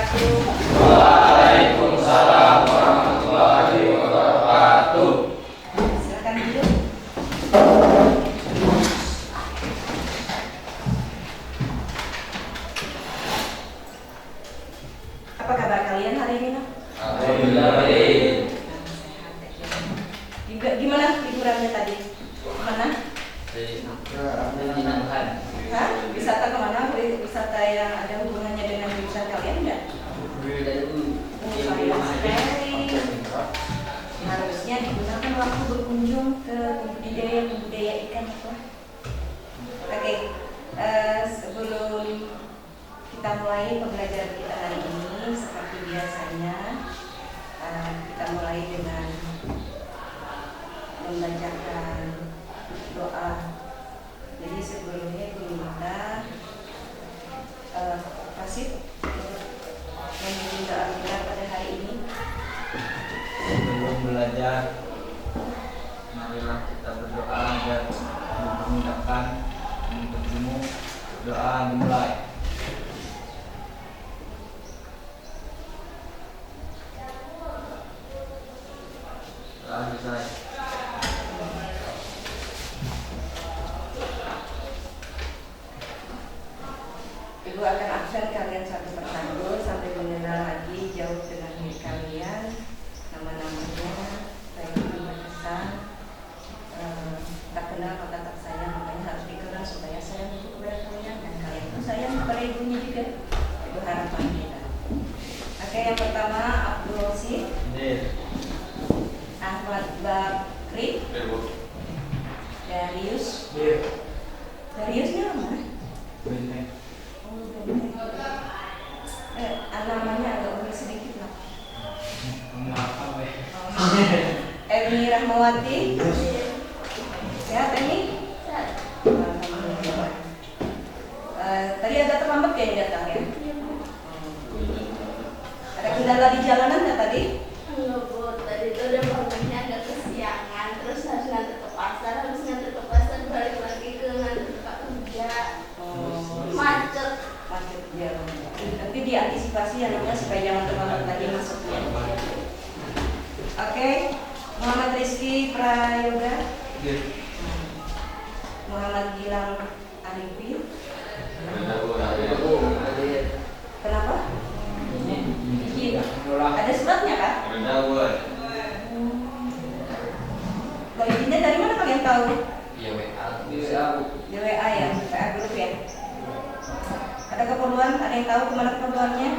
wabarakatuh. Waalaikumsalam warahmatullahi wabarakatuh. Silakan duduk. Apa kabar kalian hari ini? Alhamdulillah baik. Juga gimana liburannya tadi? Mana? Hah? Wisata kemana? Wisata yang ada hubungannya dengan jurusan kalian enggak? Sayang sekali. Harusnya digunakan waktu berkunjung ke budidaya ikan apa? Oke, sebelum kita mulai pembelajaran kita hari ini, seperti biasanya kita mulai dengan membacakan doa. Jadi sebelumnya guru kita kasih membimbing doa kita pada hari ini. Sebelum belajar, marilah kita berdoa agar dimudahkan untuk ilmu. Doa dimulai. Doa selesai. Ibu akan absen kalian satu persatu sampai mengenal lagi jauh dengan diri kalian, nama-namanya, baik itu berkesan, tak kenal maka tak sayang, makanya harus dikenal supaya sayang itu kepada kalian dan kalian pun sayang kepada ibunya juga. Itu harapan kita. Oke, yang pertama Abdul Rosid, Ahmad Bakri, Darius. Dariusnya mana? Benteng. Namanya agak unik sedikit lah. Kenapa weh? Emi Rahmawati. Sehat Emi? Alhamdulillah. Tadi agak terlambat ya yang datang ya? Ada kendala di jalanan nggak tadi? Enggak Bu, tadi itu udah bangunnya agak kesiangan, terus harus nganter ke pasar, habis nganter ke pasar balik lagi ke nganter ke Pak kerja. Macet. Macet jalan. Nanti diantisipasi ya namanya supaya jangan terlambat lagi masuknya. Oke, Muhammad Rizky Prayoga, Muhammad Gilang Arifin. Kenapa? Izin. Ada suratnya kan? Kalau izinnya dari mana kalian tahu? Di WA ya, WA grup ya. Ada keperluan? Ada yang tahu kemana keperluannya?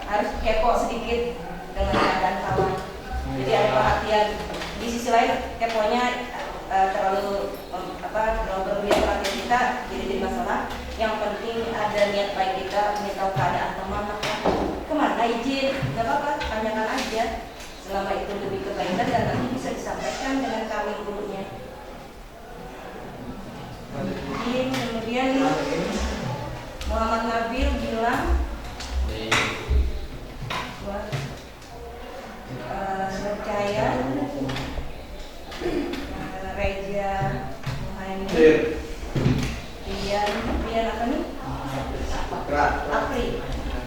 Harus kepo sedikit dengan keadaan kawan. Jadi ada perhatian. Di sisi lain keponya terlalu berlebihan perhatian kita jadi masalah. Yang penting ada niat baik kita ingin tahu keadaan teman kemana izin, nggak apa-apa, tanyakan aja. Selama itu demi kebaikan dan nanti bisa disampaikan dengan kami gurunya. Kemudian Muhammad Nabil bilang percaya Reja Muhammad Rian apa nih?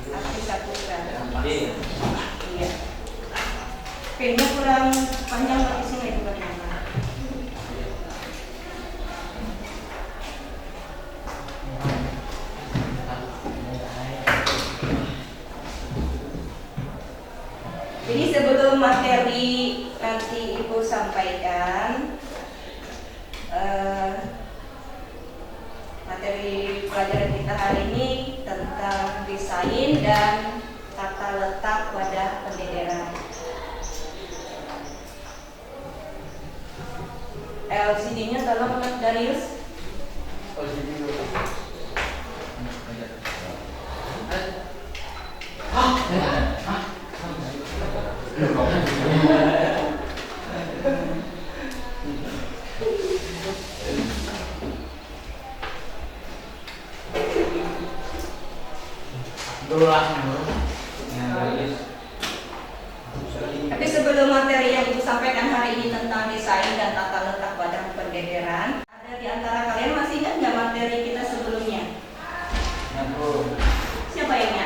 Apri Saputra. Iya. Pennya kurang panjang tapi sih itu bagaimana? Jadi sebelum materi nanti Ibu sampaikan, materi pelajaran kita hari ini tentang desain dan tata letak wadah pendederan. LCD-nya tolong Mas Darius. Tapi sebelum materi yang Ibu sampaikan hari ini tentang desain dan tata letak wadah pendederan, ada di antara kalian masih ingat nggak materi kita sebelumnya? Siapa yang ingat?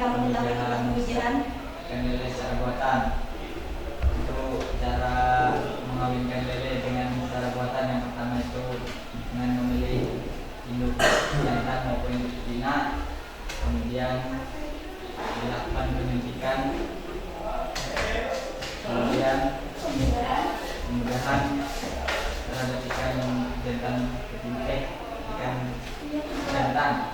kamu ketahui tentang pemijahan? Ikan lele secara buatan. Untuk cara mengawinkan lele dengan cara buatan, yang pertama itu dengan memilih induk jantan maupun induk betina, kemudian dilakukan penyuntikan, kemudian kemudahan terhadap ikan jantan betina, ikan jantan.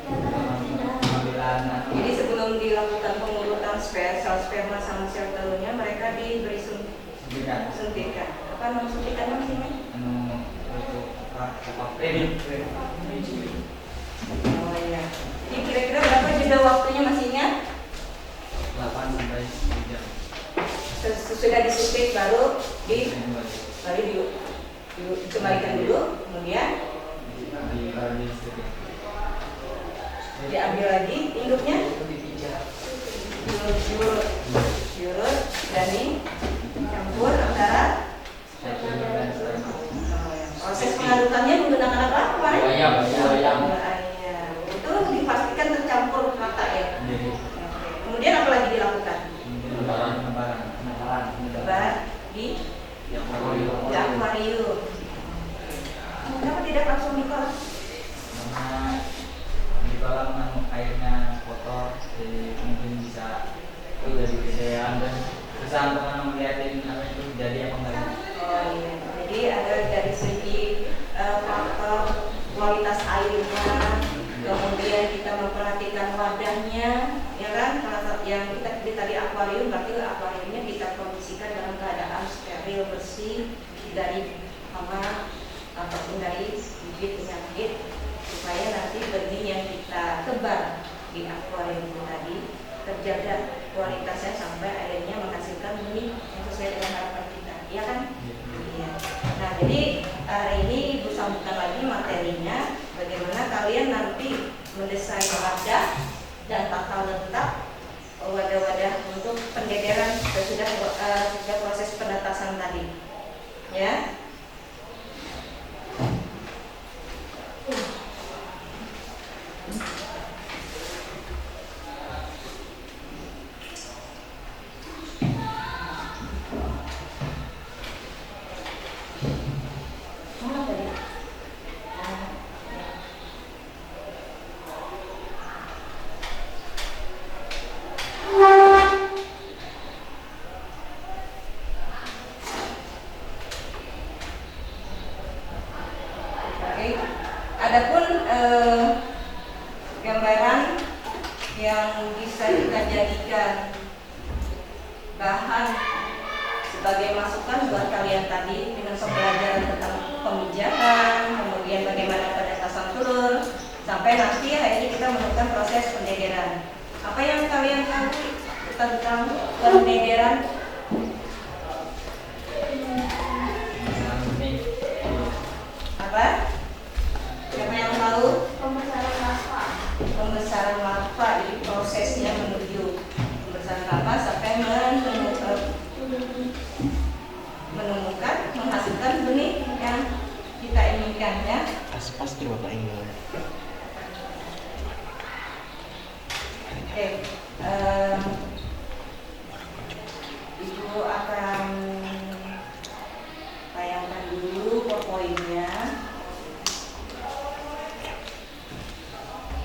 Pengambilan Jadi sebelum dilakukan pengurutan sperma sama sel telurnya, mereka diberi suntikan. Apa nama suntikannya maksudnya? Oh iya. Jadi kira-kira berapa jeda waktunya masihnya? 8 sampai 10 jam. Sesudah disuntik baru dikembalikan dulu, kemudian diambil lagi induknya, diurut dan dicampur antara. Proses pengadukannya menggunakan apa kemarin? Ayam. Itu dipastikan tercampur rata ya. Kemudian apa lagi dilakukan? Tebar di akuarium. Kenapa tidak langsung di kolam? Karena di kolam airnya kotor, jadi mungkin bisa jadi kesehaan dan susah untuk melihatin apa itu jadi apa enggak. Oh iya. Jadi ada dari segi faktor kualitas airnya, kemudian kita memperhatikan wadahnya, ya kan? Yang kita tadi akuarium, berarti akuariumnya kita kondisikan dalam keadaan steril, bersih dari hama ataupun dari bibit penyakit, supaya nanti benih yang kita tebar di akuarium itu tadi terjaga kualitasnya sampai akhirnya menghasilkan benih yang sesuai dengan harapan kita, ya kan? Iya. Nah, jadi hari ini Ibu sambungkan lagi materinya, bagaimana kalian nanti mendesain wadah dan tata letak wadah-wadah untuk pendederan sesudah proses penetasan tadi, ya. Adapun gambaran yang bisa kita jadikan bahan sebagai masukan buat kalian tadi dengan pembelajaran tentang pemijahan, kemudian bagaimana penetasan telur, sampai nanti hari ini kita menemukan proses pendederan. Apa yang kalian tahu tentang pendederan? Apa? Siapa yang tahu? Pembesaran lava. Pembesaran lava, jadi prosesnya menuju pembesaran lava sampai menemukan menghasilkan benih yang kita inginkan, ya. Pasti Bapak ingin. Oke, Ibu akan bayangkan dulu poinnya.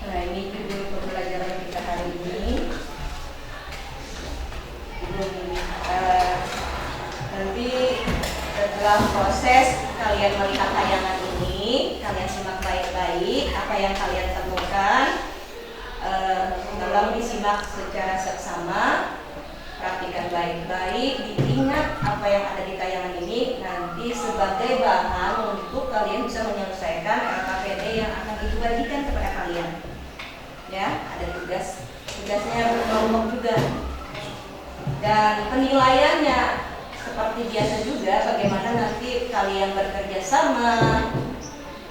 Nah, ini judul pembelajaran kita hari ini. Nanti setelah proses kalian melihat tayangan ini, kalian simak baik-baik apa yang kalian temukan. Tolong disimak secara seksama, perhatikan baik-baik, diingat apa yang ada di tayangan ini nanti sebagai bahan untuk kalian bisa menyelesaikan LKPD yang akan dibagikan kepada kalian. Ya, ada tugasnya berkelompok juga. Dan penilaiannya seperti biasa juga, bagaimana nanti kalian bekerja sama,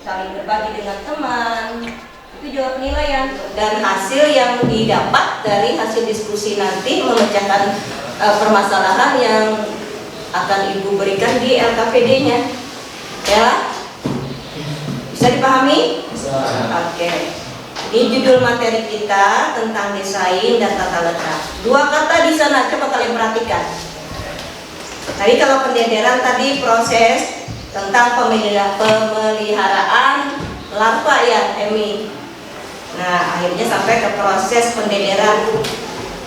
saling berbagi dengan teman, itu juga penilaian. Dan hasil yang didapat dari hasil diskusi nanti memecahkan permasalahan yang akan Ibu berikan di LKPD-nya. Ya, bisa dipahami? Oke. Ini judul materi kita tentang desain dan tata letak. Dua kata di sana, coba kalian perhatikan. Tadi kalau pendenderan tadi proses tentang pemeliharaan larva ya, Emi. Nah, akhirnya sampai ke proses pendenderan.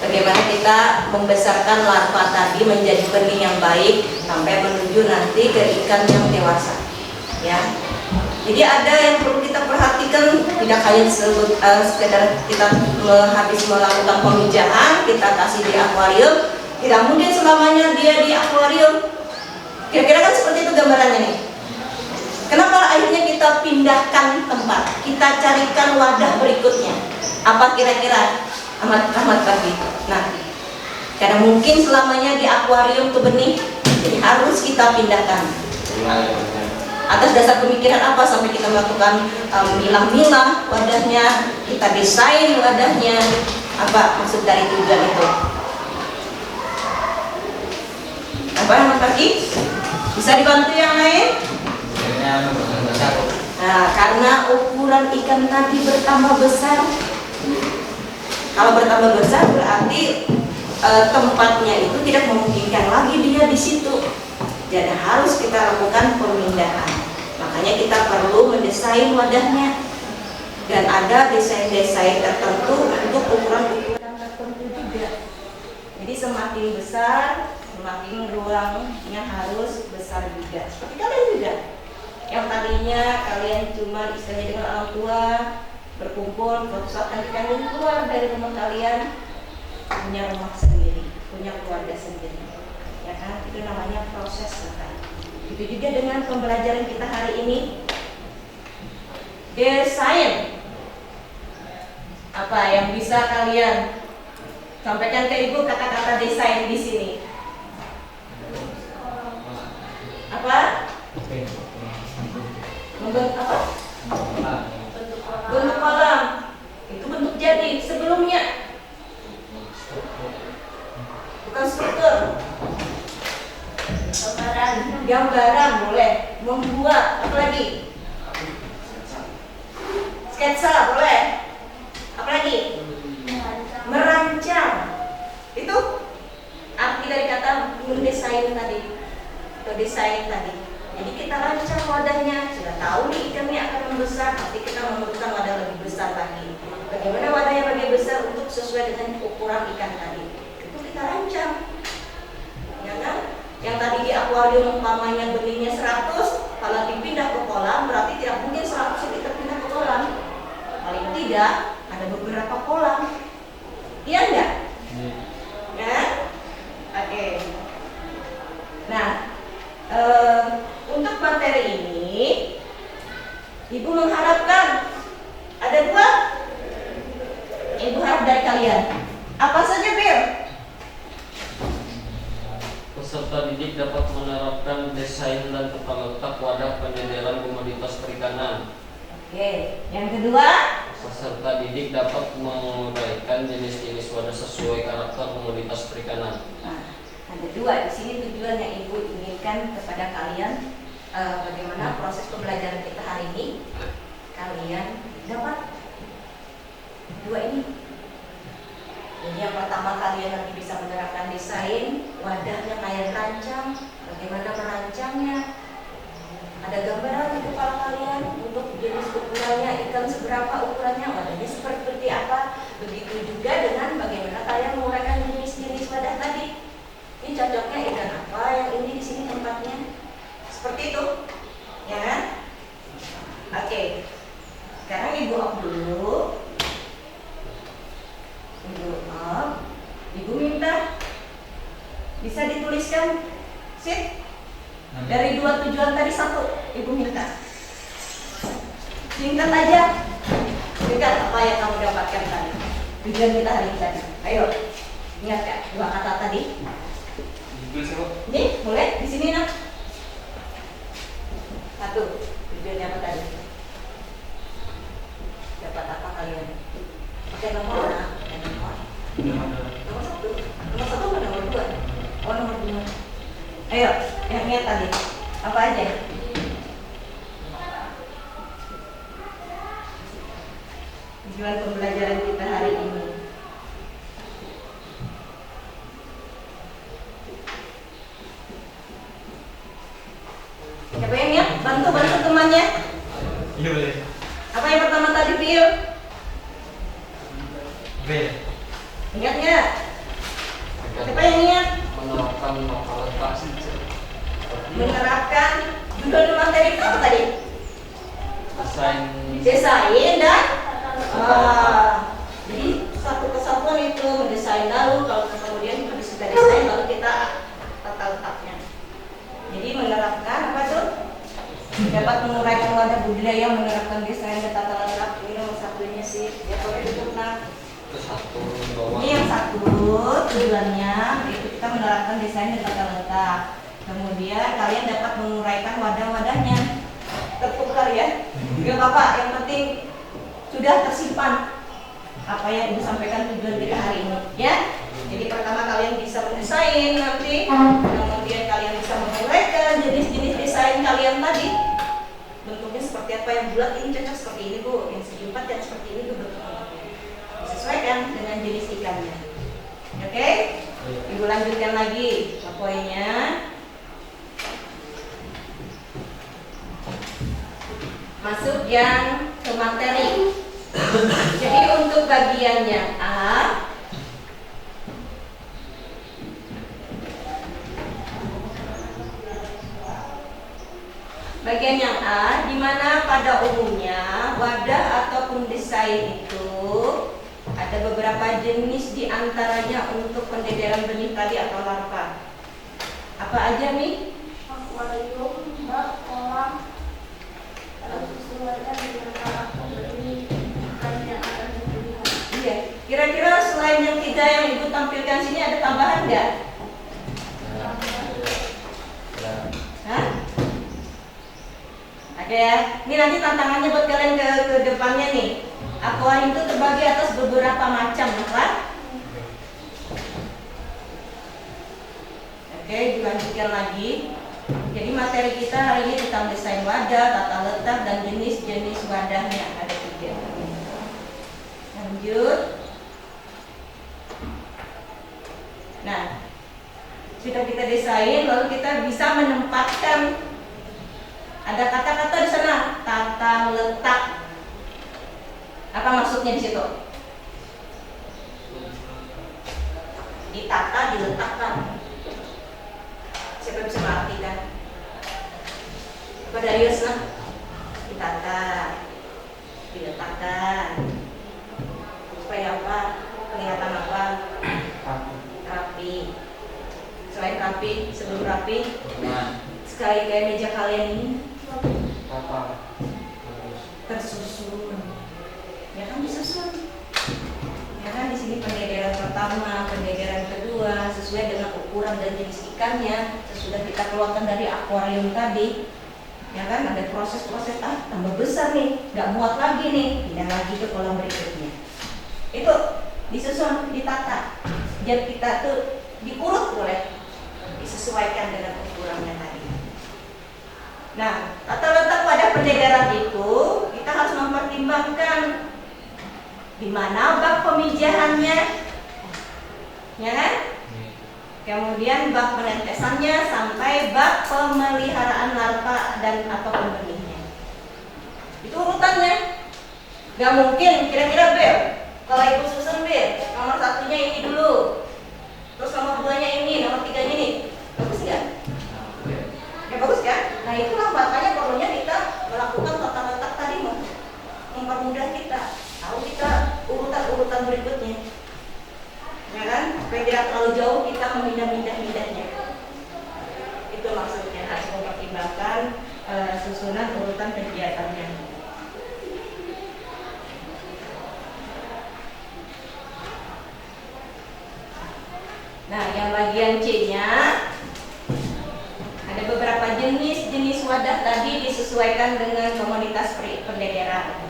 Bagaimana kita membesarkan larva tadi menjadi benih yang baik sampai menuju nanti ke ikan yang dewasa. Ya. Jadi ada yang perlu kita perhatikan, tidak hanya sekedar kita habis melakukan pemijahan, kita kasih di akuarium, tidak mungkin selamanya dia di akuarium. Kira-kira kan seperti itu gambarannya nih. Kenapa akhirnya kita pindahkan tempat, kita carikan wadah berikutnya? Apa kira-kira Ahmad Bagi? Nah, karena mungkin selamanya di akuarium tuh benih, jadi harus kita pindahkan. Atas dasar pemikiran apa sampai kita melakukan milah-milah wadahnya, kita desain wadahnya, apa maksud dari tujuan itu? Apa yang Bagi? Bisa dibantu yang lain? Nah, karena ukuran ikan tadi bertambah besar. Kalau bertambah besar berarti tempatnya itu tidak memungkinkan lagi dia di situ. Jadi harus kita lakukan pemindahan. Makanya kita perlu mendesain wadahnya. Dan ada desain-desain tertentu untuk ukuran-ukuran tertentu juga. Jadi semakin besar, semakin ruangnya harus besar juga. Seperti kalian juga. Yang tadinya kalian cuma istilahnya dengan orang tua berkumpul, suatu saat nanti kalian keluar dari rumah kalian punya rumah sendiri, punya keluarga sendiri. Ya kan, itu namanya proses kan. Itu juga dengan pembelajaran kita hari ini. Desain apa yang bisa kalian sampaikan ke ibu, kata-kata desain di sini? Apa? Membentuk apa? Bentuk kolam. Itu bentuk jadi sebelumnya. Bukan struktur. Gambaran boleh, membuat apa lagi? Sketsa boleh. Apa lagi? Merancang. Itu arti dari kata mendesain tadi. Atau desain tadi. Jadi kita rancang wadahnya, sudah tahu nih ikannya akan membesar, nanti kita membutuhkan wadah lebih besar lagi. Bagaimana wadah yang lebih besar untuk sesuai dengan ukuran ikan tadi? Itu kita rancang. Ya kan? Yang tadi di akuarium umpamanya benihnya 100, kalau dipindah ke kolam berarti tidak mungkin 100 kita pindah ke kolam. Paling tidak ada beberapa kolam. Iya enggak? Ya? Oke. Nah, untuk materi ini Ibu mengharapkan ada 2 Ibu harap dari kalian. Apa saja, Bil? Peserta didik dapat menerapkan desain dan tata letak wadah penyenderan komoditas perikanan. Oke. Yang kedua, Peserta didik dapat menguraikan jenis-jenis wadah sesuai karakter komoditas perikanan. nah, ada 2 di sini tujuan yang Ibu inginkan kepada kalian. Bagaimana proses pembelajaran kita hari ini, kalian dapat 2 ini. Jadi yang pertama kalian nanti bisa menerapkan desain wadahnya kayak rancang, bagaimana merancangnya. Ada gambaran di kepala kalian untuk jenis ukurannya, ikan seberapa ukurannya, wadahnya seperti apa. Begitu juga dengan bagaimana kalian menguraikan jenis-jenis wadah tadi. Ini cocoknya ikan apa, yang ini di sini tempatnya. Seperti itu, ya kan? Oke. Sekarang Ibu off dulu. Ibu off. Ibu minta bisa dituliskan sip. Dari 2 tujuan tadi 1 Ibu minta. Singkat aja. Singkat apa yang kamu dapatkan tadi. Tujuan kita hari ini tadi. Ayo. Ingat kan 2 kata tadi? Nih, boleh di sini nak. 1, tujuannya apa tadi? Dapat apa kalian? Pakai nomor mana? Nomor 1. Nomor 1 atau nomor 2? Oh, nomor 2. Ayo, yang ingat tadi. Apa aja? tujuan pembelajaran kita hari ini. Siapa yang lihat? Bantu temannya. Iya boleh. Apa yang pertama tadi, Pil? B. Ingat nggak? Siapa yang ingat? Menerapkan tata letak Menerapkan judul materi itu apa tadi? desain Desain dan jadi satu kesatuan itu mendesain, lalu kalau kemudian habis kita desain lalu kita tata letaknya. Jadi menerapkan apa tuh? Dapat menguraikan wadah budidaya, menerapkan desain dan tata letak. Ini nomor satunya sih. Ya boleh ditutup. ke satu bawah. Ini yang satu tujuannya yaitu kita menerapkan desain dan tata letak. Kemudian kalian dapat menguraikan wadah-wadahnya. Tertukar ya. Gak apa-apa, yang penting sudah tersimpan apa yang Ibu sampaikan tujuan kita hari ini ya. Jadi pertama kalian bisa mendesain nanti, kemudian kalian bisa menguraikan jenis-jenis desain kalian tadi. Bentuknya seperti apa, yang bulat ini cocok seperti ini Bu, yang segi empat yang seperti ini Bu bentuknya. Disesuaikan dengan jenis ikannya. Oke? Ibu lanjutkan lagi ke poinnya. Masuk yang ke materi. Jadi untuk bagian yang A, bagian yang A, di mana pada umumnya wadah ataupun desain itu ada beberapa jenis diantaranya untuk pendederan benih tadi atau larva. Apa aja nih? Akuarium, bak, kolam, harus disesuaikan dengan karakter benih ikan yang akan dipilih. Iya. Kira-kira selain yang tiga yang Ibu tampilkan sini ada tambahan nggak? Hah? Ada ya. Ini nanti tantangannya buat kalian ke depannya nih. Akuarium itu terbagi atas beberapa macam, kan? Oke, dilanjutkan lagi. Jadi materi kita hari ini tentang desain wadah, tata letak, dan jenis-jenis wadahnya. Ada 3. Lanjut. Nah, sudah kita desain, lalu kita bisa menempatkan. Ada kata-kata di sana, tata letak. Apa maksudnya di situ? Ditata, diletakkan. Siapa bisa mengartikan? Apa Darius nah? Ditata, diletakkan. Supaya apa? Kelihatan apa? Rapi. Selain rapi, sebelum rapi, sekali kayak meja kalian ini tersusun. Ya kan disusun. Ya kan di sini pendederan pertama, pendederan kedua sesuai dengan ukuran dan jenis ikannya, sesudah kita keluarkan dari akuarium tadi. Ya kan ada proses-proses tambah besar nih, nggak muat lagi nih, pindah lagi ke kolam berikutnya. Itu disusun, ditata. Biar kita tuh diurut boleh, disesuaikan dengan ukurannya tadi. Nah, tata letak pada pendederan itu kita harus mempertimbangkan di mana bak pemijahannya, ya kan? Kemudian bak penetesannya sampai bak pemeliharaan larva dan atau benihnya. Itu urutannya. Gak mungkin kira-kira Bel, kalau Ibu susun Bel, nomor 1-nya ini dulu, terus nomor 2-nya ini, nomor 3-nya ini, bagus nggak? Ya bagus kan? Nah itulah makanya perlunya kita melakukan tata letak tadi mempermudah kita tahu kita urutan berikutnya, ya kan? Supaya tidak terlalu jauh kita memindah-mindahnya. Itu maksudnya harus mempertimbangkan susunan urutan kegiatannya. Nah, yang bagian C-nya ada beberapa jenis wadah tadi disesuaikan dengan komoditas pendederan.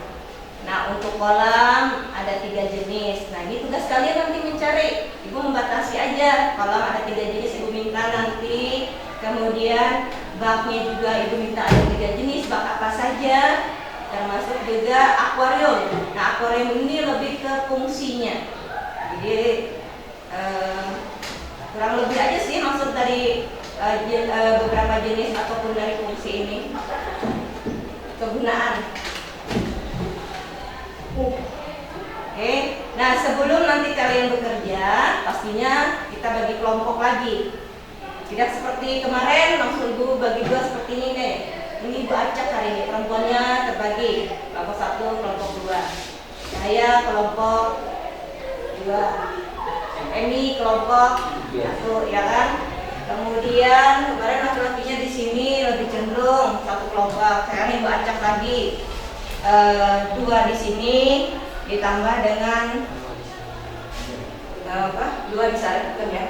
Nah, untuk kolam ada 3 jenis. Nah, ini tugas kalian nanti mencari. Ibu membatasi aja. Kolam ada 3 jenis, Ibu minta nanti. Kemudian baknya juga Ibu minta ada 3 jenis. Bak apa saja? termasuk juga akuarium. Nah, akuarium ini lebih ke fungsinya. Jadi kurang lebih aja sih maksud dari beberapa jenis ataupun dari fungsi ini. Kegunaan. Oke. Nah, sebelum nanti kalian bekerja, pastinya kita bagi kelompok lagi. Tidak seperti kemarin langsung ibu bagi dua seperti ini deh. Ini ibu acak hari ini, perempuannya terbagi kelompok 1, kelompok 2. Saya kelompok 2. Emi kelompok 1, ya kan? Kemudian kemarin laki-lakinya di sini lebih cenderung satu kelompok. Sekarang ibu acak lagi 2 di sini ditambah dengan 2 bisa bukan ya?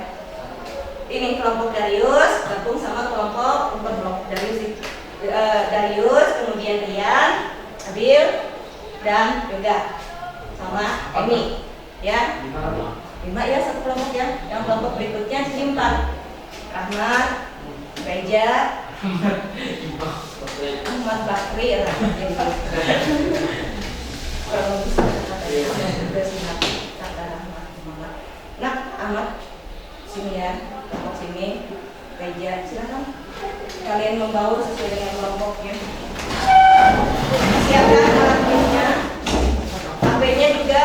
Ini kelompok Darius gabung sama kelompok Darius, Darius, kemudian Rian, Abil, dan Yoga sama Emi, ya. 5 ya satu kelompok ya. Yang kelompok berikutnya sini 4. Rahmat, Reja, Ahmad Bakri, Nah, Ahmad sini ya, kelompok sini. Reja, silakan kalian membaur sesuai dengan kelompoknya. Siapkan alatnya, HP-nya juga.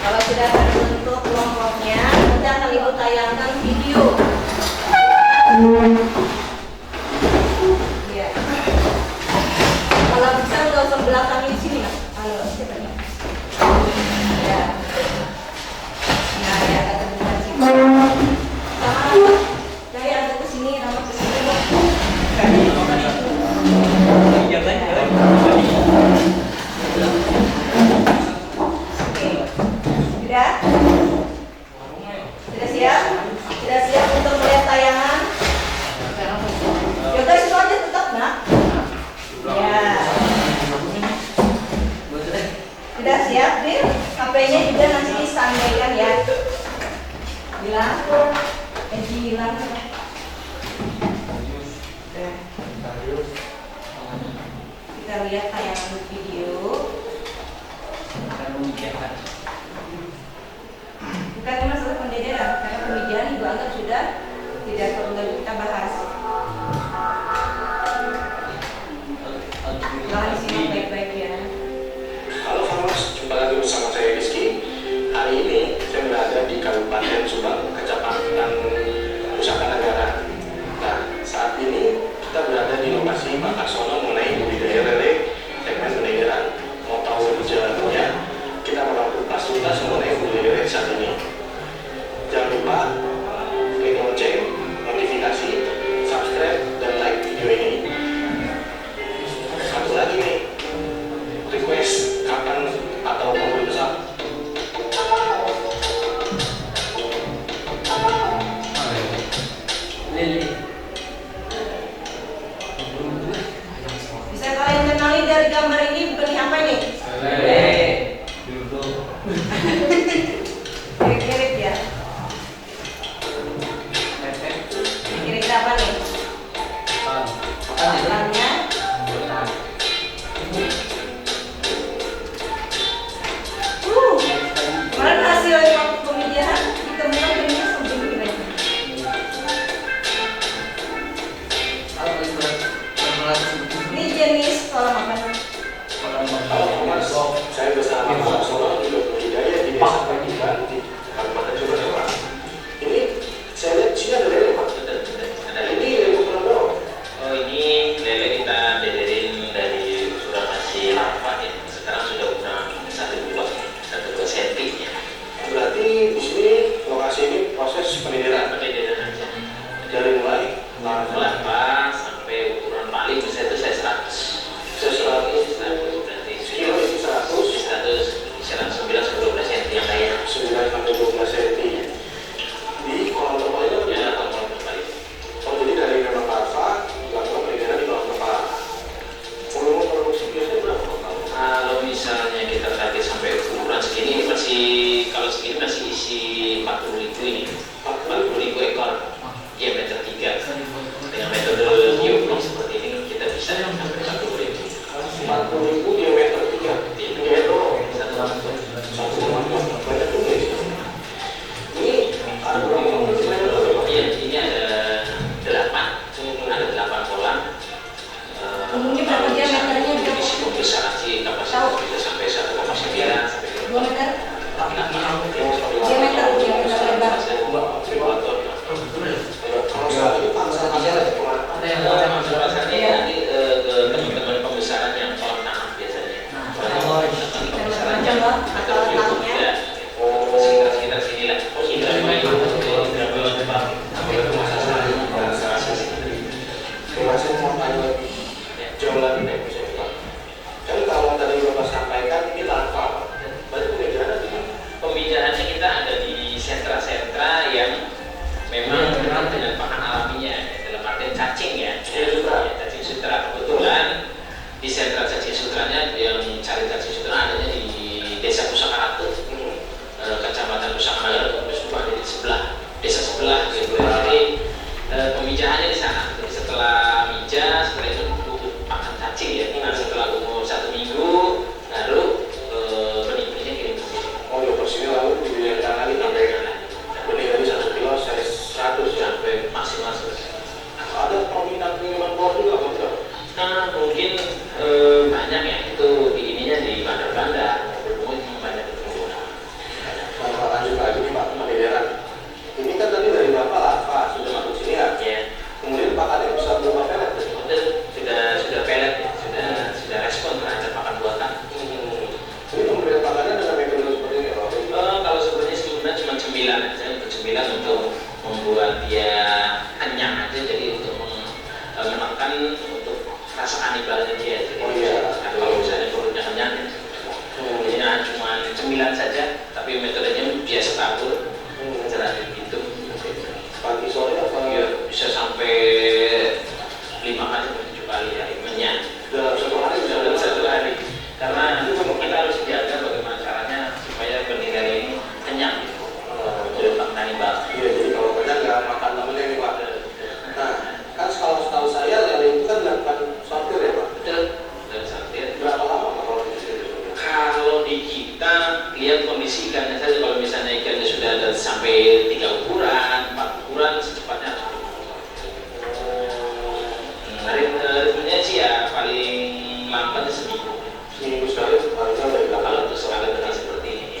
Kalau sudah terbentuk kelompoknya, nanti akan ibu tayangkan video. Ya. Kalau bisa nggak usah belakangnya di sini, Mas. Halo, siapa nih? Ya. Nah, ya ada terbentuk sini. Sama, saya ada ke sini, sama ke sini. Sudah? Sudah siap? Sudah siap untuk melihat tayangan? Yoga situ aja tetap, nak. Ya. Sudah siap, Bil? HP-nya juga nanti disandaikan ya. Bilang, bilang. Kita lihat tayangan video. Bukan masalah pendidikan, karena pemijaan ibu anggap sudah tidak perlu lagi kita bahas. Jangan di sini baik-baik ya. Halo Farmas, jumpa lagi bersama saya Rizky. Hari ini saya berada di Kabupaten Subang, Kecamatan Pusaka Negara. Nah, saat ini kita berada di lokasi Pak Karsono mengenai budidaya lele segmen pendengaran. Mau tahu lebih jalannya, kita bakal kupas tuntas mengenai budidaya lele saat ini. Jangan lupa klik lonceng, notifikasi, subscribe, dan like video ini. Satu lagi nih, request kapan atau mau besar. Bisa kalian kenali dari gambar ini benih apa nih? Mirip-mirip ya. Kira-kira apa nih? Makannya? Kemarin hasil pemijahan ditemukan benihnya sebegini nih. Ini jenis kolam apa? Halo Farmas, saya bersama Pak Karsono juga budidaya di desa Pagilan di Kabupaten Subang. Ini saya lihat di sini ada lele, Pak. Ini lele ukuran berapa? Oh, ini lele kita dederin dari ukuran masih larva ya. Sekarang sudah ukuran 1,2 cm ya. untuk rasa anibalnya dia. Jadi, Oh iya. kan kalau misalnya perutnya kenyang, ya cuma cemilan saja, tapi metodenya biasa tabur, cara gitu. Pagi sore apa? Ya, bisa sampai 5 kali sampai 7 kali ya kenyang. Dalam satu hari bisa Dalam dalam 1 hari. Karena kita harus jaga bagaimana caranya supaya benih lele ini kenyang. Jadi kanibal. Iya, jadi kalau banyak nggak makan namanya ini Pak. Nah, kan kalau setahu saya lele itu kan dilakukan sortir ya Pak. Betul. Dan sortir. Berapa lama Pak kalau di sini? Kalau di kita lihat kondisi ikannya saja, kalau misalnya ikannya sudah ada sampai 3 ukuran, 4 ukuran, secepatnya harus ritmenya sih ya paling lambat seminggu. Seminggu sekali harusnya dari belakang. Kalau untuk sekali benih seperti ini.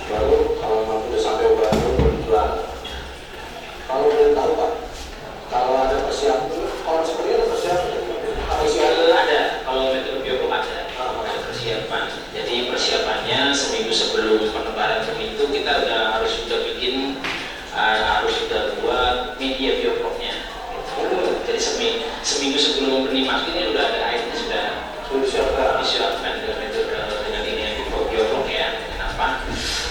Baru kalau mampu udah sampai bulan. Kalau boleh tahu Pak, kalau ada persiapan, kalau seperti ada persiapan, Ada, kalau metode biopok ada persiapan. Jadi persiapannya seminggu sebelum penebaran benih itu kita harus bikin, harus sudah buat media biopoknya. Jadi seminggu sebelum benih masuk ini sudah ada airnya, sudah disiapkan dengan metode dengan ini yang biopok ya. Dengan apa?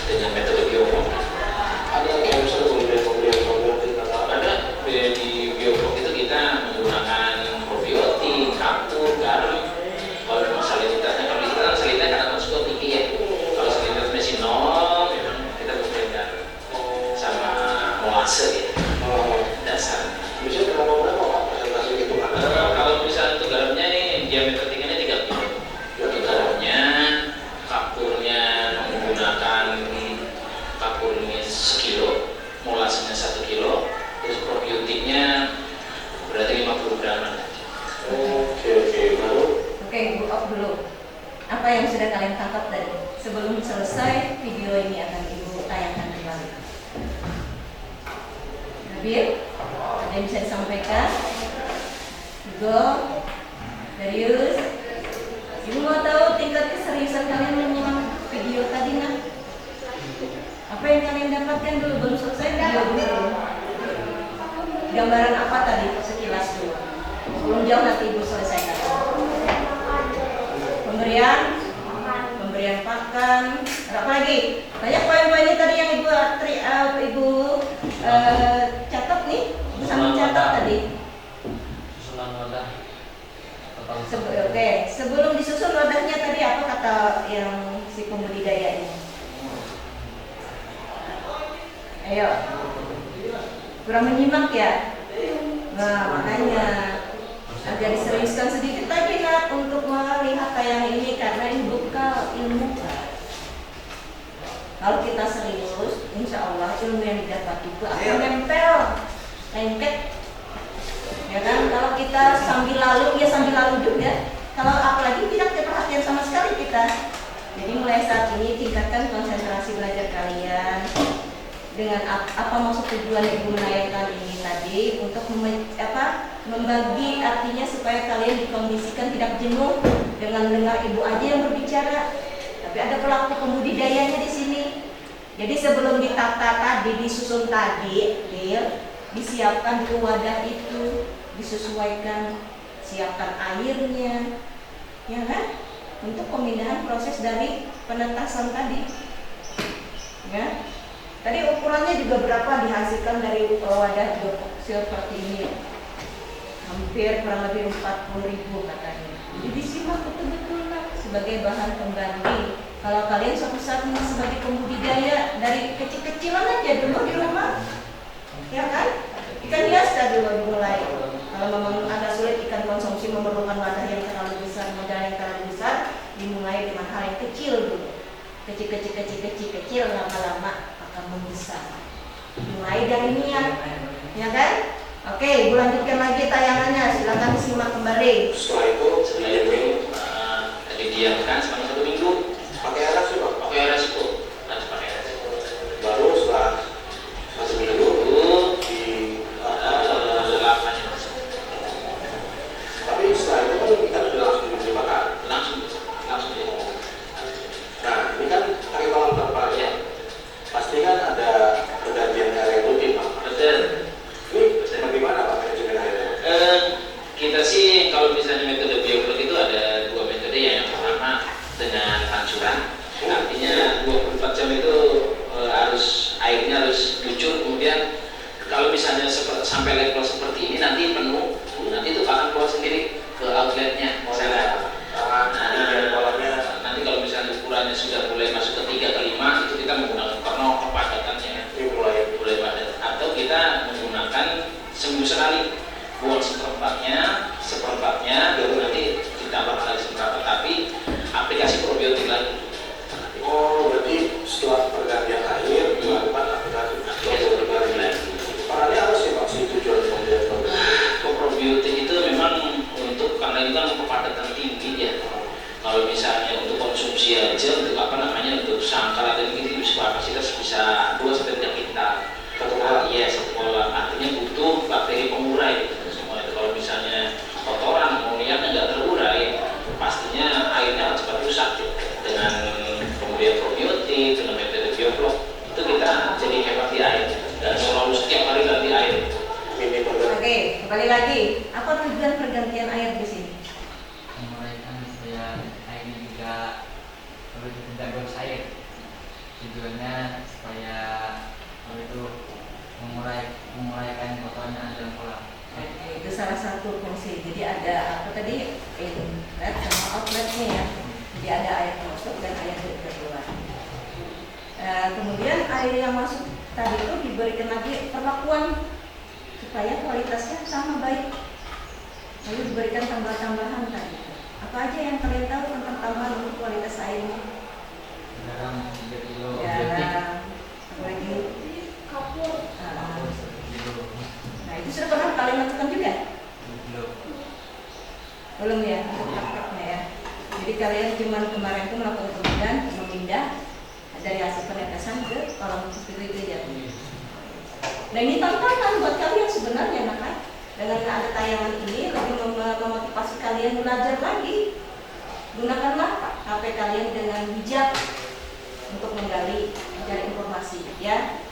Dengan metode biopok. ada kayak misalnya pembelian Ada di biopok itu kita menggunakan probiotik, kapur, garam. Kalau memang salinitasnya, kalau kita kan salinitas karena konsumen tinggi ya. Kalau salinitas mesinol, memang kita gunakan garam sama molase ya, dasar. Bisa berapa Pak presentasi itu kan? Kalau misalnya untuk garamnya ini diameter tingginya 3 kilo. Untuk garamnya, kapurnya menggunakan kapur ini 1 kilo, molasenya 1 kilo, terus probiotiknya berarti 50 gram. Oke, baru. Oke, Bu Op dulu. Apa yang sudah kalian tangkap tadi? Sebelum selesai video ini akan Ibu tayangkan kembali. Nabil, ada yang bisa disampaikan? Hugo, Darius, Ibu mau tahu tingkat keseriusan kalian menyimak video tadi nggak? Apa yang kalian dapatkan dulu belum selesai video dulu? Gambaran apa tadi sekilas dulu? Sebelum jauh nanti Ibu selesaikan. Pemberian pakan, apa lagi? Banyak poin-poinnya tadi yang Ibu catat nih, Ibu sambil catat tadi. Susunan wadah. Oke, sebelum disusun wadahnya tadi apa kata yang si pembudidaya ini? Ayo, kurang menyimak ya. Nah, makanya agak diseriuskan sedikit lagi nak untuk melihat tayangan ini karena ini bekal ilmu. Kalau kita serius, insya Allah ilmu yang didapat itu akan nempel, lengket. Ya kan? Kalau kita sambil lalu, ya sambil lalu juga. Kalau apalagi tidak perhatian sama sekali kita. Jadi mulai saat ini tingkatkan konsentrasi belajar kalian. Dengan apa maksud tujuan Ibu menayangkan ini tadi untuk membagi artinya supaya kalian dikondisikan tidak jenuh dengan dengar Ibu aja yang berbicara, tapi ada pelaku pembudidayanya di sini. Jadi sebelum ditata tadi, disusun tadi, disiapkan di wadah itu, disesuaikan, siapkan airnya, ya kan? Untuk pemindahan proses dari penetasan tadi, ya. Tadi ukurannya juga berapa dihasilkan dari wadah biopok seperti ini? Hampir kurang lebih 40.000 katanya. Jadi disimak betul-betul lah sebagai bahan pembanding. Kalau kalian suatu saat ini sebagai pembudidaya dari kecil-kecilan aja dulu di rumah, ya kan? Ikan hias tadi dulu dimulai. Kalau memang agak sulit ikan konsumsi memerlukan wadah yang terlalu besar, modal yang terlalu besar, dimulai dengan hal yang kecil dulu. Kecil, lama-lama akan membesar. Mulai dari niat, ya kan? Oke, Ibu lanjutkan lagi tayangannya. Silakan disimak kembali. Setelah itu didiamkan selama 1 minggu. pakai air sih Pak. Pakai air itu, harus pakai air. Baru setelah 1 minggu di Lapannya tapi setelah itu kan kita sudah langsung diberi makan. langsung. Nah, ini kan pakai kolam terpal ya. Pasti kan ada pergantian air yang rutin Pak. Betul. Ini bagaimana Pak manajemen airnya? kita sih kalau misalnya metode bioblok itu ada dua metode ya. Yang pertama dengan pancuran, artinya 24 jam itu harus airnya harus luncur. Kemudian kalau misalnya sampai level seperti ini nanti penuh, nanti itu akan keluar sendiri ke outletnya. Nanti kalau misalnya ukurannya sudah mulai masuk ke 3 ke 5 itu kita menggunakan karena kepadatannya mulai padat, atau kita menggunakan seminggu sekali buang seperempatnya baru nanti ditambah lagi seberapa, tapi aplikasi probiotik lagi. Oh, berarti setelah pergantian air dilakukan aplikasi probiotik lagi. Perannya apa sih Pak sih tujuan pemberian Probiotik itu memang untuk, karena itu kan kepadatan tinggi ya. Kalau misalnya untuk konsumsi aja, untuk untuk sangkar atau gitu kapasitas bisa 2 sampai 3 kintal. Iya, satu kolam. Artinya butuh bakteri pengurai gitu semua. Kalau misalnya kotoran amoniaknya nggak terurai, pastinya airnya akan cepat rusak gitu. Dengan pemberian probiotik, dengan metode bioblok itu kita jadi hemat di air dan selalu setiap hari ganti air. Oke, kembali lagi. Apa tujuan pergantian air di sini? Menguraikan supaya airnya juga tidak boros air. Tujuannya supaya menguraikan kotoran dalam kolam. Oke, itu salah satu fungsi. Jadi ada apa tadi? Inlet sama outletnya ya. Jadi ada air masuk dan air keluar. Kemudian air yang masuk tadi itu diberikan lagi perlakuan supaya kualitasnya sama baik. Lalu diberikan tambahan-tambahan tadi. Apa aja yang kalian tahu tentang tambahan untuk kualitas airnya? Garam 3 kilo, Garam, apa lagi? Kapur. Ah, 1 kilo, Nah itu sudah pernah kalian lakukan juga? 2 kilo. Belum ya, untuk prakteknya ya. Jadi kalian cuma kemarin itu melakukan pemindaan, memindah dari hasil penetesan ke kolam seperti itu ya. Nah ini tantangan buat kalian sebenarnya, kan? Dengan ada tayangan ini lebih memotivasi kalian belajar lagi. Gunakanlah HP kalian dengan bijak untuk mencari informasi, ya.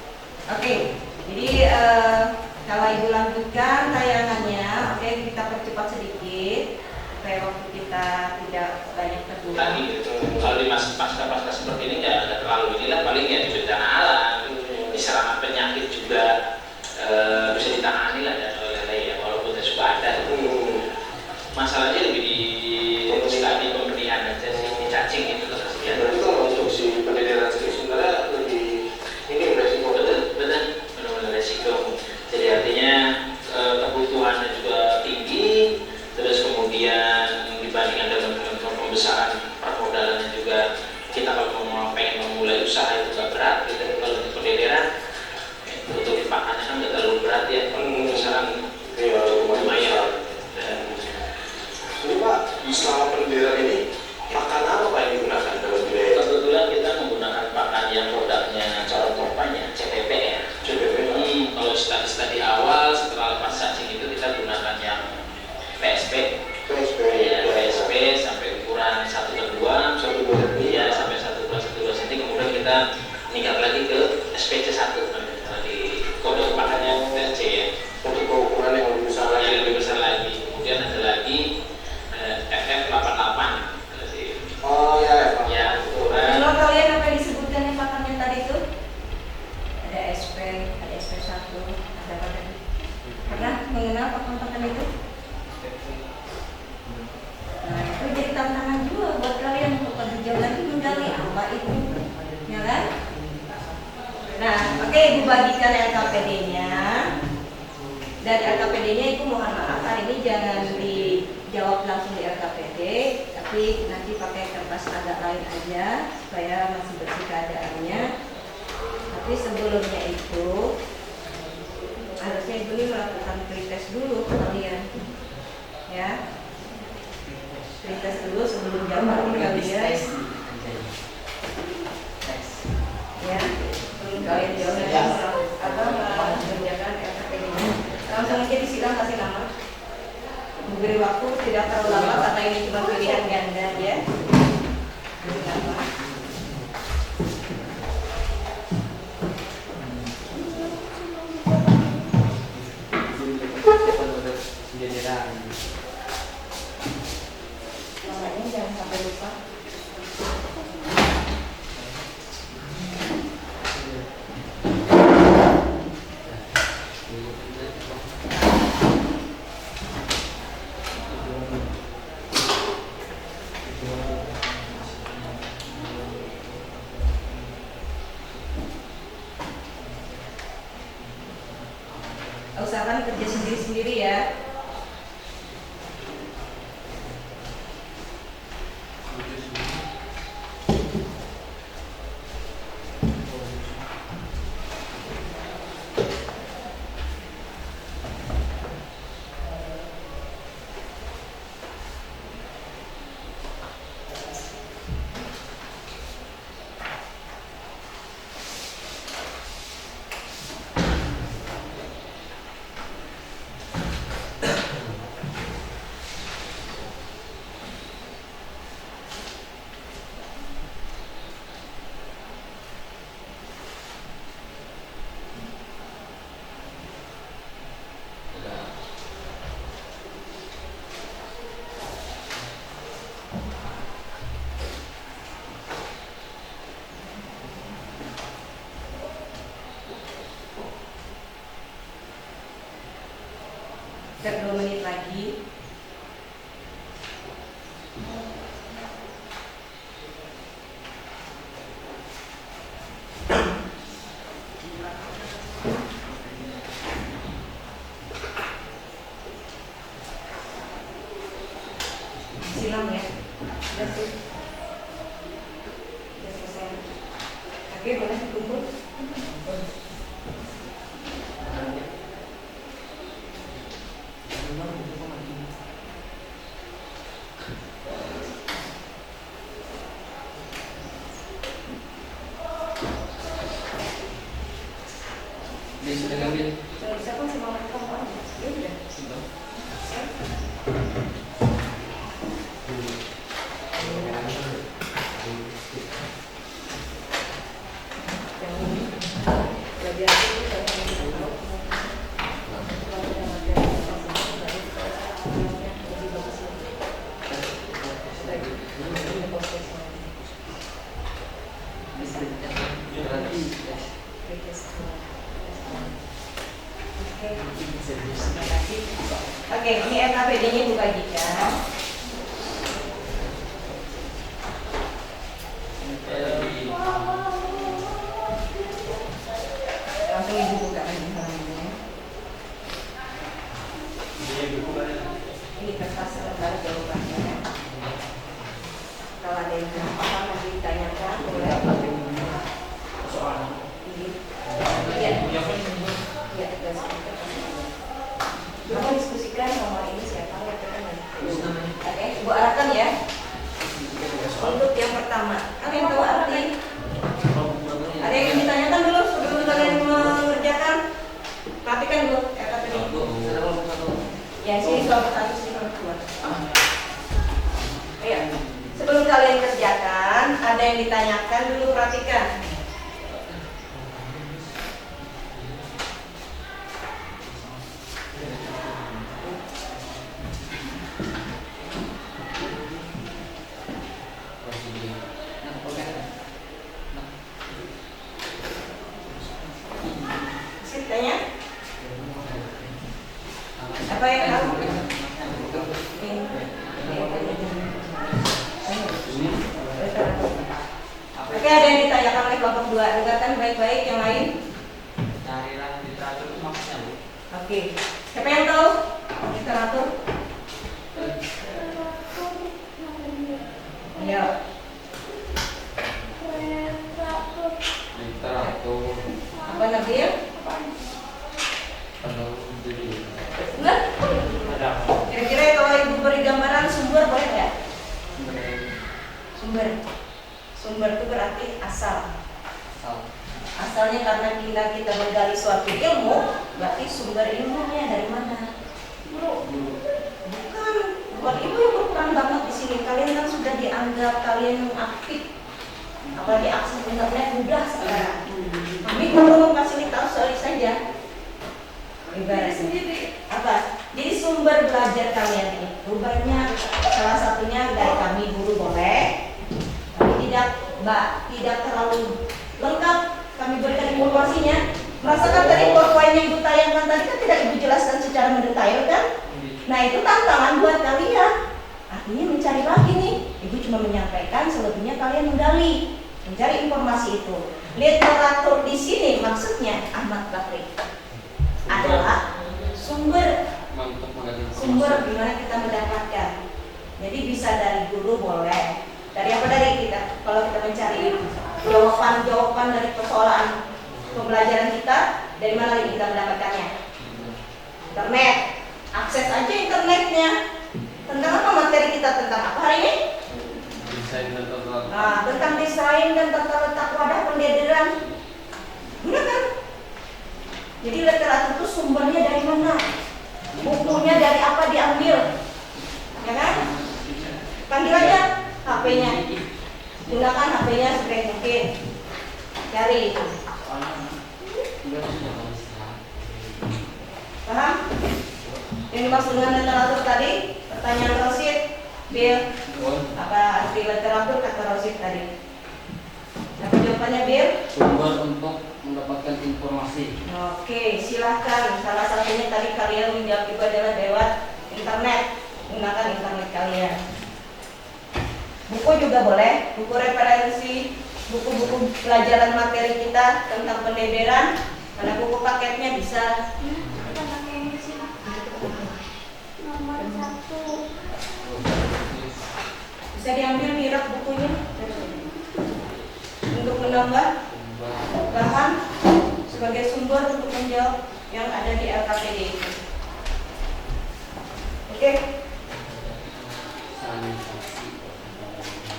Oke, jadi kalau Ibu lanjutkan tayangannya, oke, kita percepat sedikit supaya waktu kita tidak banyak terbuang. Tadi kalau di pasca seperti ini nggak terlalu inilah, paling ya di bencana alam, di serangan penyakit juga bisa ditangani lah dan oleh walaupun sudah ada. Masalahnya lebih di studi pemberian aja sih, di cacing itu terus ya. Berarti kalau untuk si pendidikan sendiri sebenarnya lebih ini resiko. Benar-benar resiko. Jadi artinya kebutuhannya juga tinggi, terus kemudian dibandingkan dengan pembesaran permodalannya juga, kita kalau pengen memulai usaha itu agak berat gitu. Kalau untuk pendidikan untuk dipakannya kan nggak terlalu berat ya, kalau pembesaran lumayan. Ini Pak, selama pendidikan ini pakan apa Pak yang digunakan dalam budaya? Kebetulan kita menggunakan pakan yang produknya corong korbannya CPP ya. Kalau studi awal setelah lepas cacing itu kita gunakan yang PSP. Ya, PSP sampai ukuran 1/2, ya sampai 1/2 cm. Kemudian kita meningkat lagi ke SPC 1 di kode pakannya TC ya. Untuk ukuran yang lebih besar lagi. Yang lebih besar lagi. Kemudian ada lagi FF88. Oh ya, Pak. Ya, ukuran. Kalau kalian apa yang disebutkan yang pakannya tadi itu? Ada SP, ada SP1, ada apa tadi? Pernah mengenal pakan-pakan itu? Nah itu jadi tantangan juga buat kalian untuk lebih jauh lagi menggali apa itu, ya kan? Nah, oke, Ibu bagikan LKPD-nya. Dan LKPD-nya Ibu mohon maaf hari ini jangan dijawab langsung di LKPD, tapi nanti pakai kertas agak lain aja supaya masih bersih keadaannya. Tapi sebelumnya itu harusnya Ibu ini melakukan pretest dulu ke kalian, ya. Pretest dulu sebelum jawab kalian, ya. Sebelum kalian jawab mengerjakan LKPD-nya. Langsung aja disilang kasih nama. Memberi waktu tidak terlalu lama karena ini cuma pilihan ganda ya. Kasih nama. Jadi penyerahan. Makanya jangan sampai lupa. Usahakan kerja sendiri-sendiri ya. Sekitar 2 menit lagi. Silam ya. Sudah sih. Sudah selesai. Oke, boleh ditunggu. Dia sudah ngambil. Kalau bisa kan sama kamu aja. Ya udah. Yang ini belajar itu kalau kita tahu. Kalau kita belajar baru lebih bagus lagi. Ini prosesnya. Oke, ini RKPD-nya buka jika. Langsung ibu buka lagi halamannya. Ini kertas lembar jawabannya. Kalau ada yang kurang paham nanti ditanyakan boleh. Iya. Iya, tugas kita. Kamu diskusikan nomor ini siapa ya kan? Oke, Ibu arahkan ya. Untuk yang pertama, kalian tahu arti? Ada yang ditanyakan dulu sebelum kalian mengerjakan? Perhatikan dulu, tadi. Ya, sini soal satu, sini soal dua. Ayo, sebelum kalian kerjakan, ada yang ditanyakan dulu, perhatikan. Tanya apa yang kamu Oke, ada yang ditanyakan oleh kelompok 2. Dengarkan baik-baik yang lain. Carilah literatur itu maksudnya Bu. Oke, siapa yang tahu literatur? Ayo. Literatur. Apa Nabil? Nah, kira-kira kalau ibu beri gambaran sumber boleh nggak? Sumber itu berarti asal. Asalnya karena kita menggali suatu ilmu, berarti sumber ilmunya dari mana? Bukan ibu yang berperan banget di sini. Kalian kan sudah dianggap kalian yang aktif, apalagi akses internet mudah sekarang. Kami perlu memfasilitasi saja. Ibarat sendiri apa? Jadi sumber belajar kalian itu banyak. Salah satunya dari kami guru boleh, tapi tidak terlalu lengkap kami berikan informasinya. Merasakan tadi PowerPoint yang Ibu tayangkan tadi kan tidak Ibu jelaskan secara mendetail kan? Nah itu tantangan buat kalian. Artinya mencari lagi nih. Ibu cuma menyampaikan, selebihnya kalian menggali, mencari informasi itu. Literatur di sini maksudnya Ahmad Bakri adalah sumber gimana kita mendapatkan. Jadi bisa dari guru boleh. Dari apa dari kita? Kalau kita mencari jawaban dari persoalan pembelajaran kita, dari mana lagi kita mendapatkannya? Internet. Akses aja internetnya. Tentang apa materi kita, tentang apa hari ini? Desain dan tata. Nah, tentang desain dan tata letak wadah pendederan. Benar kan? Jadi literatur itu sumbernya dari mana? Bukunya dari apa diambil? Ya kan? Panggil aja HP-nya. Gunakan HP-nya sebaik mungkin. Cari itu. Paham? Yang dimaksud dengan literatur tadi? Pertanyaan Rosid, Bill. Apa arti literatur kata Rosid tadi? Apa jawabannya, Bill? Sumber untuk mendapatkan informasi. Oke, silahkan. Salah satunya tadi kalian menjawab itu adalah lewat internet. Gunakan internet kalian. Buku juga boleh, buku referensi, buku-buku pelajaran materi kita tentang pendederan. Karena buku paketnya bisa. Kita pakai yang di sini. Nomor 1. Bisa diambil di rak bukunya untuk menambah bahan sebagai sumber untuk menjawab yang ada di LKPD itu. Oke,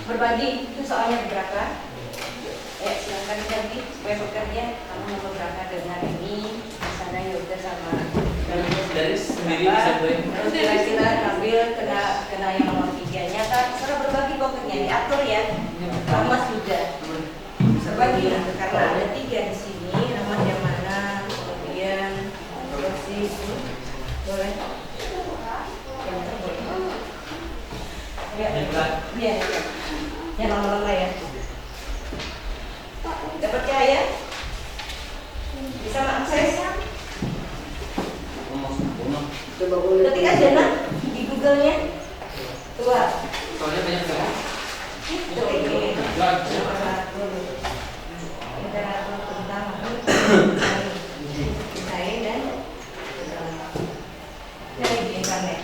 berbagi itu soalnya berapa? Silakan berbagi supaya bekerja. Kamu mau beberapa dengan ini, sana Yoga sama Dari sendiri bisa boleh. terus kira-kira ngambil kena yang nomor 3-nya kan? Serah berbagi pokoknya diatur ya. Ramas juga berbagi lah, karena ada 3 di sini. Ramas yang mana? Kemudian terus itu boleh. Yang mana boleh? Ya, ya. Yang lama-lama ya. Tidak percaya? Bisa mengakses? Ketik aja nak di Google-nya. Tua. Soalnya banyak banget. Ketik ini. Literatur tentang desain dan dari di internet.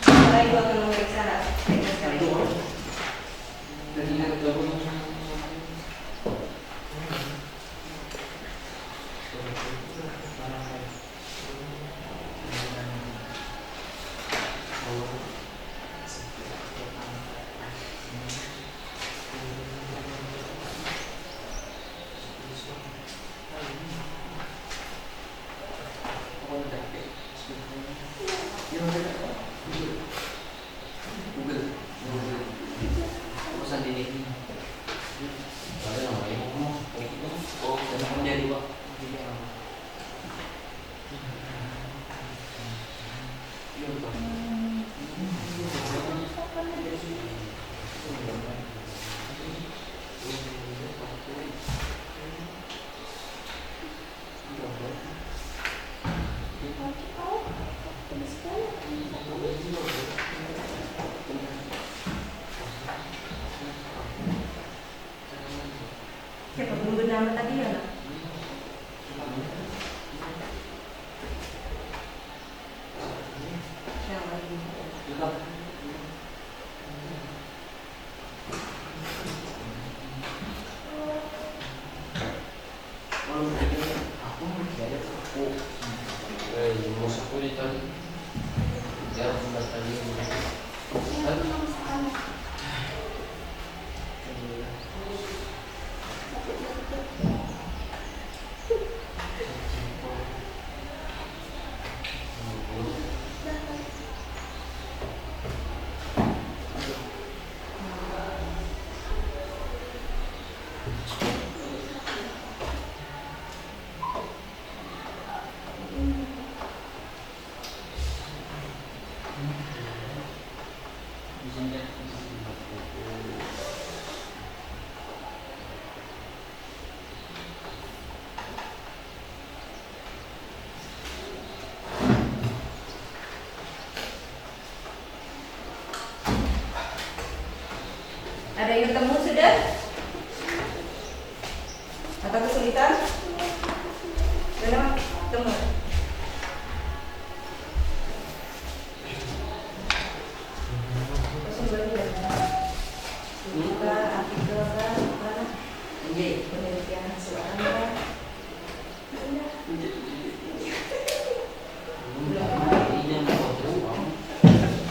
Mulai gua akan memeriksa teknis kali ini. Siapa belum bernama tadi ya? Nak? Yang lagi. Ada yang ketemu sudah? Atau kesulitan? Sudah ketemu? Buka artikel kan? Penelitian hasil apa?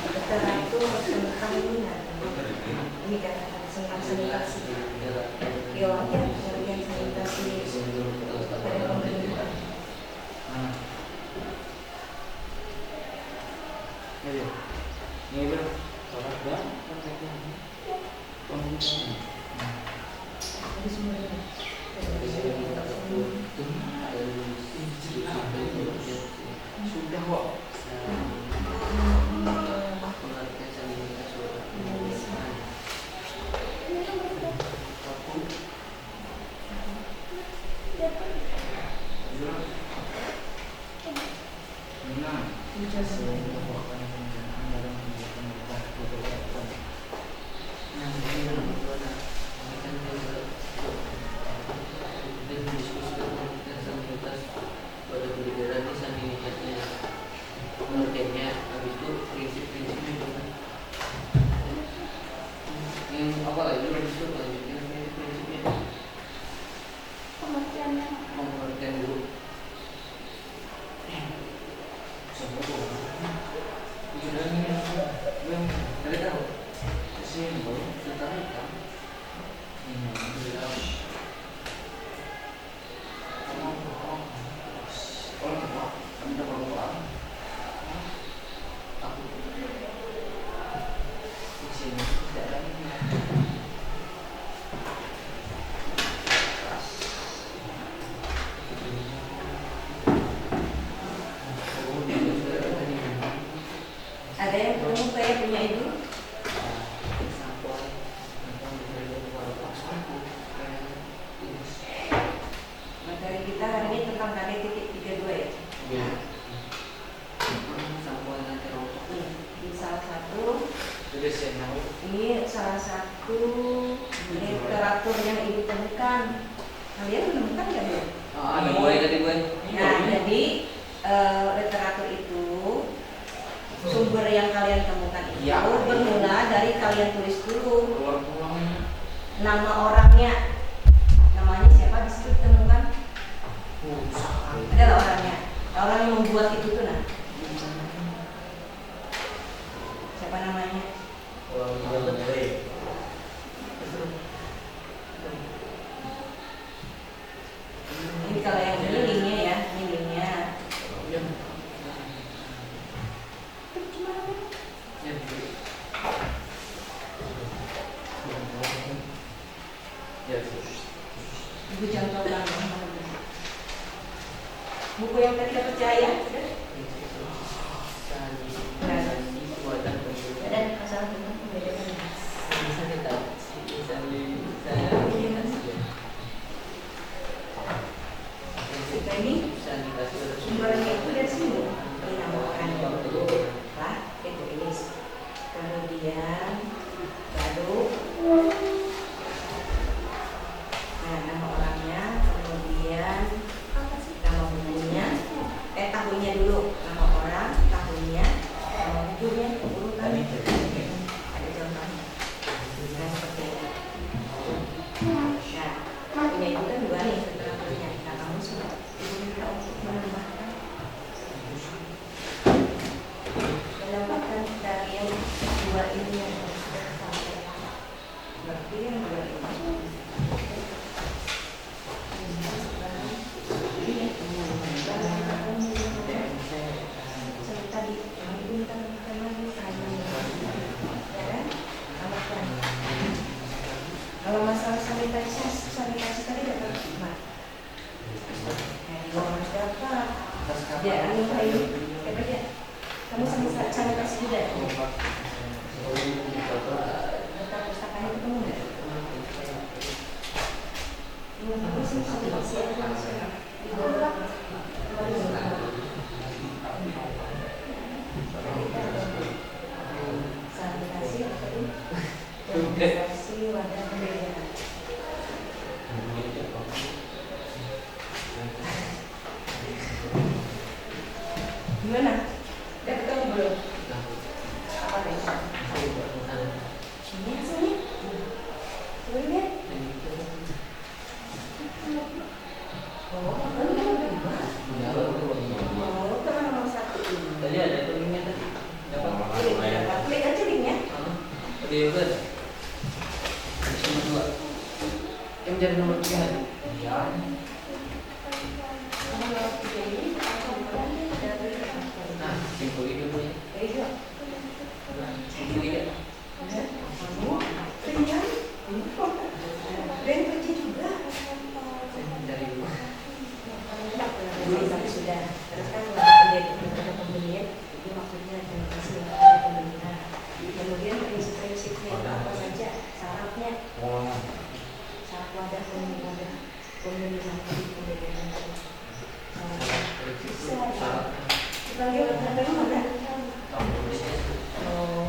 Literatur tentang minat. Ini kan tentang sanitasi. Geologi, penelitian sanitasi pada pemerintah. Sudah kok. Pengertiannya Ada yang ketemu saya punya itu? Materi kita hari ini tentang KD.32 ya? Ini salah satu literatur yang ibu temukan. Kalian menemukan nggak Bu? Ada gue tadi gue. Nah, jadi literatur itu sumber yang kalian temukan itu bermula dari kalian tulis dulu nama orangnya. Namanya siapa di situ ditemukan? Adalah orangnya. Orang yang membuat itu tuh nah. Siapa namanya? Ini kalau yang ini linknya ya, ini linknya. Ibu contohkan buku yang tadi dapat cahaya sudah? Dan masalah tentang pembedaan. Kita ini sumbernya itu dari sini. Ini nama orang dulu, Pak, itu ini. Kemudian baru nama orangnya, kemudian nama bukunya, tahunnya dulu, nama orang, tahunnya, nama bukunya, urutan. Ada contohnya. Nah, seperti ini. Nah, punya itu kan dua nih literaturnya. Nah, kamu sudah ibu minta untuk menambahkan, dari yang dua ini yang sudah disampaikan. Berarti yang dua ini. Kalau masalah sanitasi tadi dapat cuma. Kalau harus dapat. Ya, anu kayu. Ya, kamu sanitasi juga. Data pustakanya ketemu nggak? Aku sih sanitasi aja sanitasi wadah pemberian. Gimana? Udah ketemu belum? Apa deh? Sini sini. Boleh lihat? Oh, teman nomor 1 ini. Tadi ada linknya tadi. Dapat. Klik aja linknya. Tadi juga. Nomor 2. Yang jadi nomor 3 tadi. Iya. Nomor 3 ini dari Nah, simpul itu punya. Iya. Simpul itu. Kamu kenyang? Dan kerja juga. Dari dulu. Tapi sudah. Terus kan ada pembelian, itu maksudnya sanitasi ada pembelian. Kemudian prinsip-prinsipnya itu apa saja? Syaratnya, syarat wadah pembelian bisa. Dipanggil sampai mana? Oh.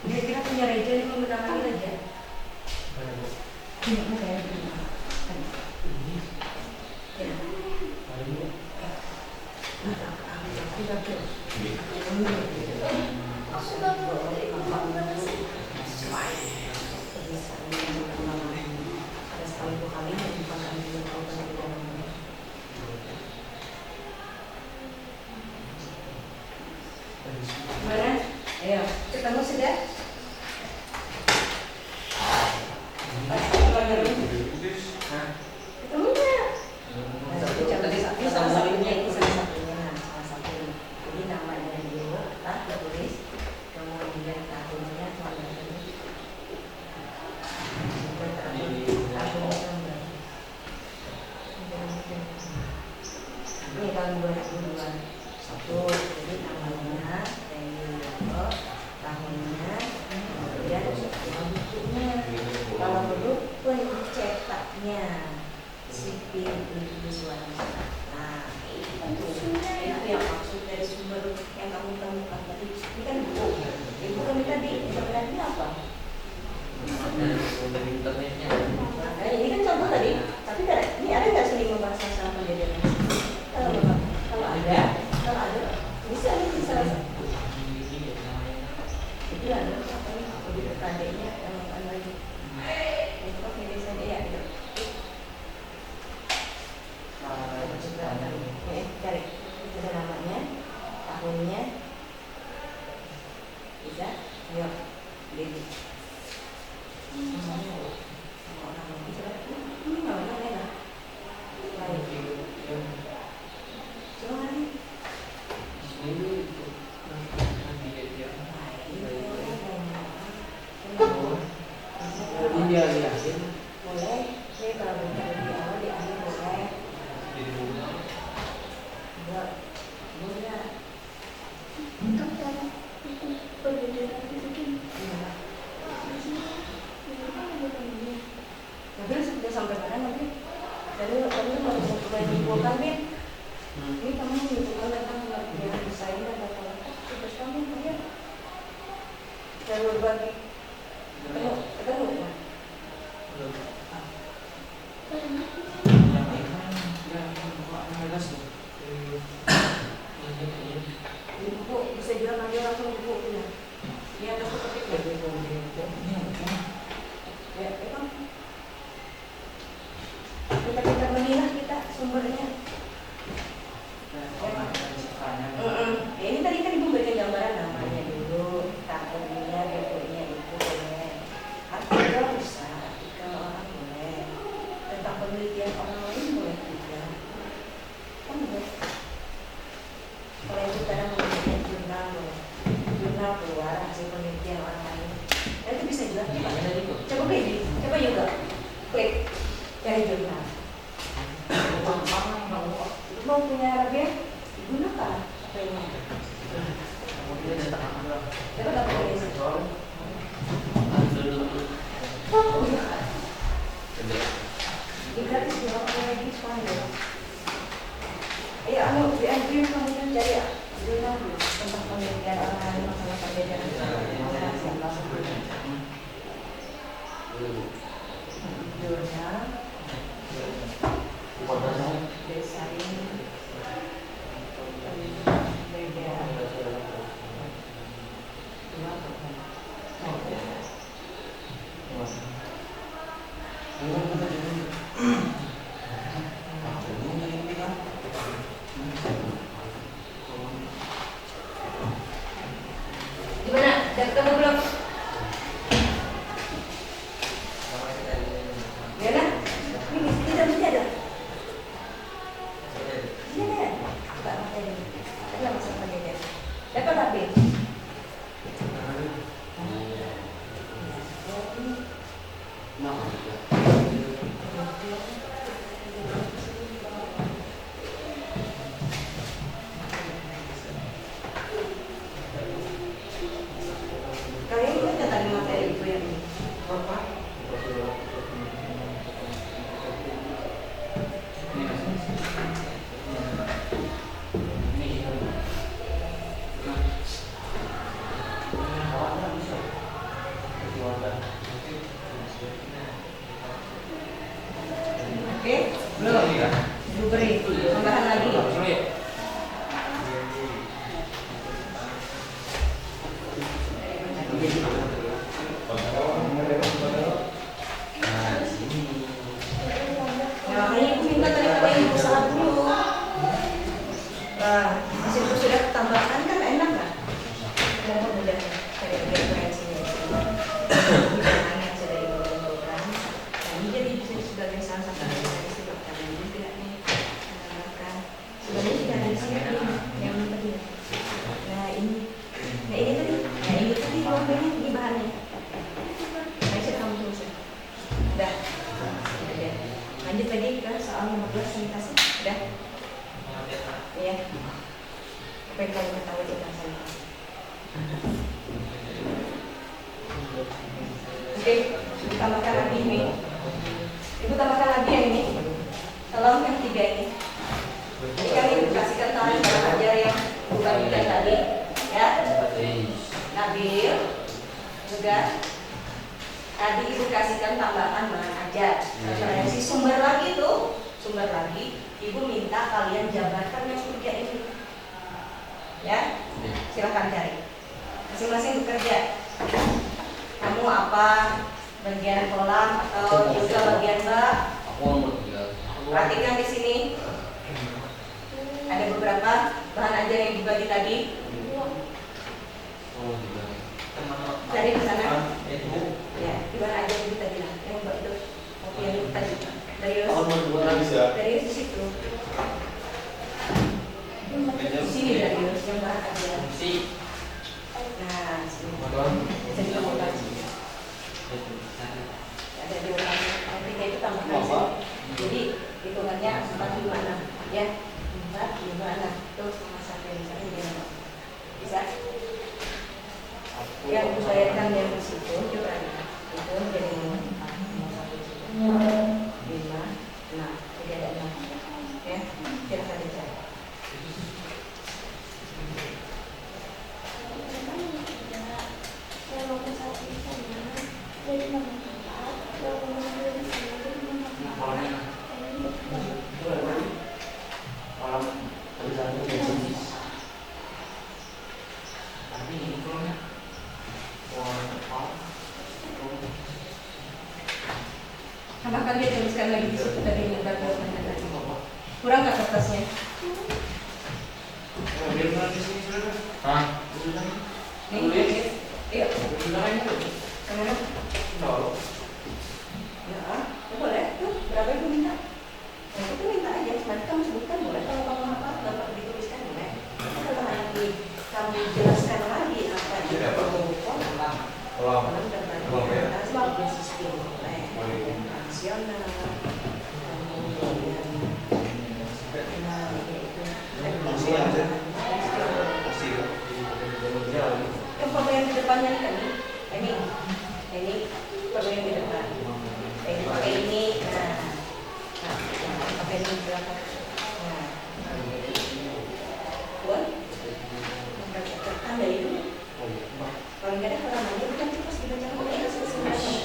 Kita punya reja ini menggunakan reja. Ini aku kayak gini. Gimana? Ayo, ketemu sudah? Ketemu nggak? Ini salah satunya, ini salah satunya. Jadi namanya dulu, tulis. Kemudian tahunnya, ini tahun 2021. Jadi namanya tahunnya, kemudian bukunya. Kalau perlu pencetaknya sipil Indonesia. Nah, itu yang maksud dari sumber yang kamu temukan tadi. Ini kan buku. Ibu kami tadi internetnya apa? Dari internetnya. Nah, ini kan contoh tadi. Tapi ini ada nggak sering membahas masalah pendidikan? Enggak. Enggak. Untuk cara perbedaan itu Iya. gimana? Mobil sudah sampai mana nanti? Tadi mau menyimpulkan Bin. Ini kamu menyimpulkan tentang pengertian desain dan tata letak. Terus kamu ya. Saya berbagi. Ketemu kan? Buku bisa bilang aja langsung buku ya. Ini ada seperti itu. Ya, emang kita menilah kita sumbernya. Ya, ini tadi kan ibu baca gambaran namanya dulu, tahunnya, deponya itu boleh, artikel bisa, artikel orang boleh, tentang penelitian orang lain boleh juga, kan boleh. Kalau itu kadang menelitian jurnal boleh, jurnal keluar hasil penelitian orang lain, nah, itu bisa juga. Coba klik, coba juga klik cari jurnal. Mau punya RB, gunakan apa-nya. Coba dapat ini. Ini gratis ya, orang lagi sekarang. Ayo, di Andrew kemudian cari ya jurnal tentang penelitian orang lain masalah perbedaan. Jurnal desain gimana? Udah ketemu belum? Gimana? Ini tidak mesti ada. Iya, coba pakai ini. Tadi langsung pakai dia. Dapat HP. Kalian ingat nggak tadi materi itu yang ini? Apa? Oke, belum. Ibu beri tambahan lagi. Ya, makanya ibu minta tadi pada ibu salah dulu. Nah, meskipun sudah tambahkan kan enak kan? Mohon mudah cari referensinya. Jangan yang sudah ibu tentukan. Nah, ini jadi bisa sebagai salah satu dari sebab kalian juga nih menambahkan. Sebenarnya tidak ada di sini yang tadi. Nah ini tadi. Nah ini tadi warnanya ini bahannya. Aisyah kamu tunggu sih. Udah. Udah. Lanjut lagi ke soal nomor 2 sanitasi. Udah. Iya. Apa yang kalian ketahui tentang sanitasi? Oke, tambahkan lagi ini. Ibu tambahkan lagi yang ini. Tolong yang 3 ini. Ini kami kasihkan tangan para ajar yang bukan juga tadi, ya. Nabil, juga. Tadi ibu kasihkan tambahan bahan ajar. Referensi sumber lagi tuh, sumber lagi. Ibu minta kalian jabarkan yang 3 ini, ya. Silahkan cari. Masing-masing bekerja. Kamu apa? Bagian kolam atau juga bagian bak? Perhatikan di sini. Ada beberapa bahan ajar yang dibagi tadi. Cari di sana. Ya, di bahan ajar itu tadi lah. Yang buat itu. Kopi yang itu tadi. Dari di situ. Di sini dari yang bahan ajar. Nah, sini. Jadi kamu baca. Ada di ulang. Yang 3 itu tambahkan sini. Jadi hitungannya 456. Ya, Mbak, gimana tuh masaknya misalnya gimana? Bisa? Yang dibayarkan yang di situ juga ada. Itu jadi 5, 6, jadi ada 6. Ya, silakan dicari. Apakah dia tuliskan lagi di situ tadi lembar jawabannya tadi? Kurang nggak kertasnya? Hah? Nih, iya. Kemana? Ya, boleh. Tuh, berapa yang minta? Itu minta aja. Nanti kamu sebutkan boleh. Kalau kamu apa, dapat dituliskan boleh. Kalau nanti kamu jelaskan lagi apa itu kolam dan sistem nasional, yang foto yang di depannya kan ini foto yang di depan pakai ini pakai ini berapa buat tanda itu kalau nggak ada halamannya bukan terus dibaca oleh asosiasi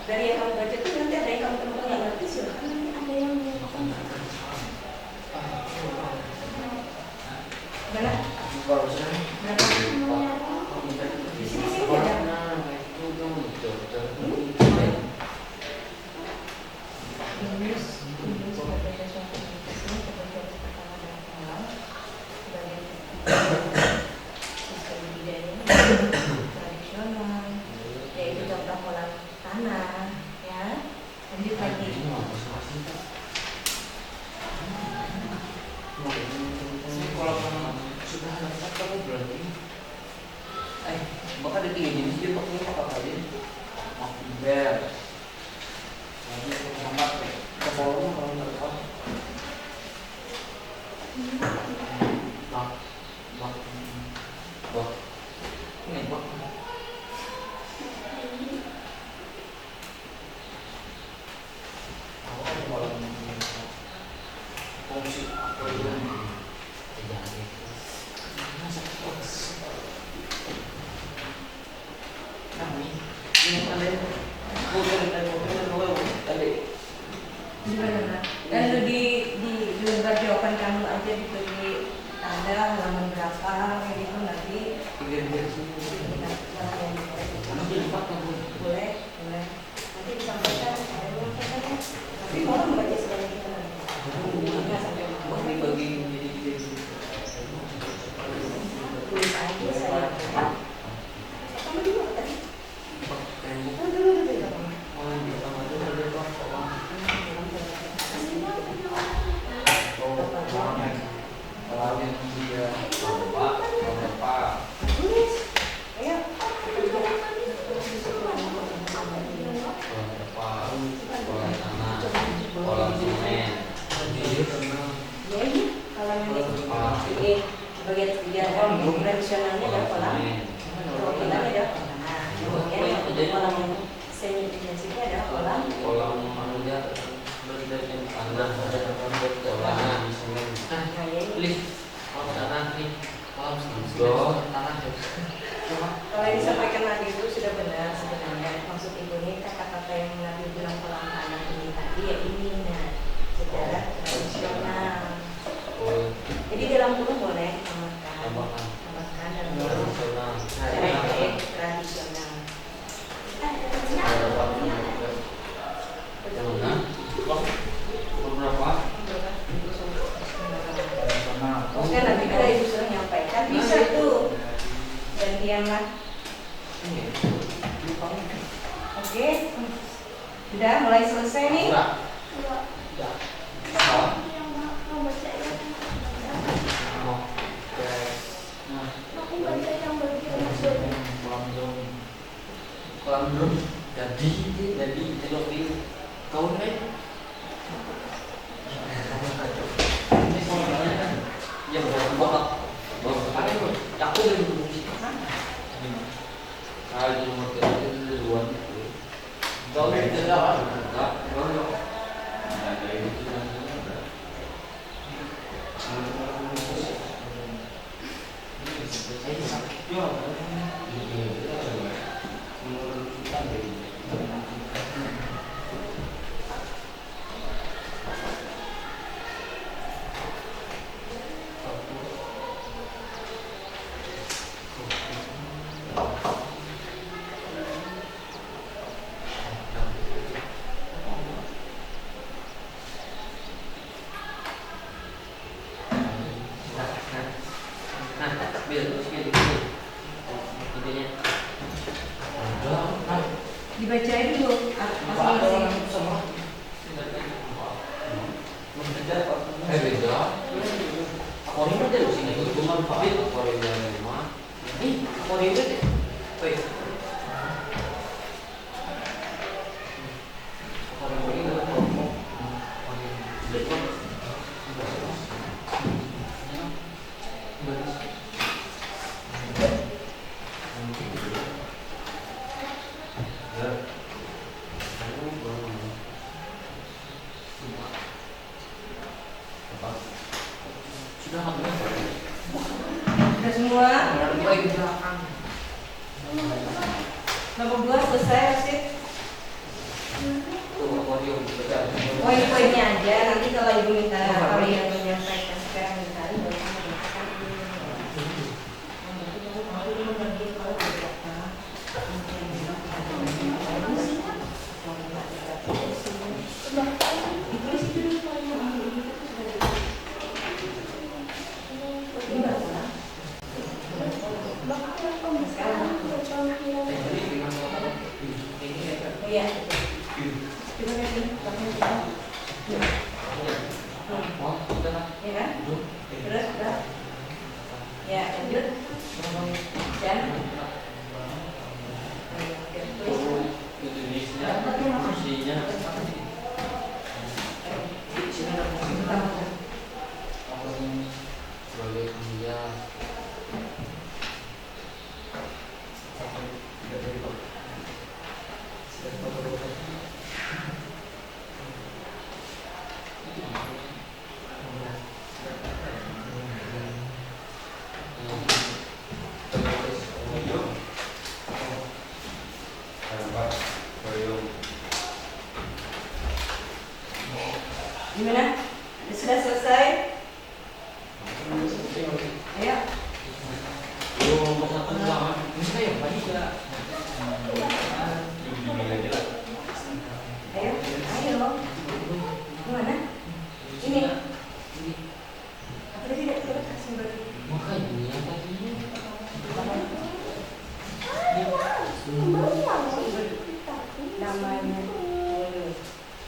dari yang kamu baca itu nanti ada yang kamu temukan yang ngerti silahkan nanti ada yang menemukan mana? Di sini ada. Tradisional, yaitu contoh kolam tanah, ya. Lanjut lagi. Sudah lengkap kamu berarti. Maka ada 3 jenis dia pakai apa aja? Makber. Lalu sama kolom kalau nggak tahu. Bak. Ini bak. Aku kan kolom fungsi apa itu? Lalu di lembar jawaban kamu aja diberi tanda halaman berapa kayak gitu nanti boleh nanti disampaikan tapi mau membaca sekali kita nggak sampai tulis aja saya kamu dulu tadi bagian kegiatan tradisionalnya ada kolam, kolamnya ada kemudian kolam semi intensifnya ada kolam manusia berdasarkan tanah ada kolam kalau yang disampaikan Nabi itu sudah benar sebenarnya maksud ibu ini kata-kata yang Nabi bilang kolam tanah ini tadi ya ini secara tradisional. Jadi dalam kurung boleh tambahkan dalam kurung tradisional. Beberapa Oke, nanti kalau ibu suruh nyampaikan bisa tuh gantianlah. Oke, sudah mulai selesai nih. Aku baca yang bagian kolam drum jadi telok di kau nih. Ini soalnya kan ya bawa apa itu? Aku dari musik kan. Kalau nomor itu luar itu. Kau tidak ada. Kau ada itu Dibacain dulu masing-masing. beda. Aku ini udah di sini itu cuma pakai Korea memang. Korea itu, woi. Sudah semua? Nomor 2 selesai sih. Poin-poinnya aja, nanti kalau ibu minta kalau yang menyampaikan sekarang minta baru menyampaikan iya. Terima kasih. Ya kan? Terus udah. Ya, lanjut. Dan Indonesia kursinya sebagai dia gimana? Sudah selesai? Ayo. Ayo, ayo. Gimana? Ini. Apa tidak sudah kasih bagi? makanya tadi Namanya.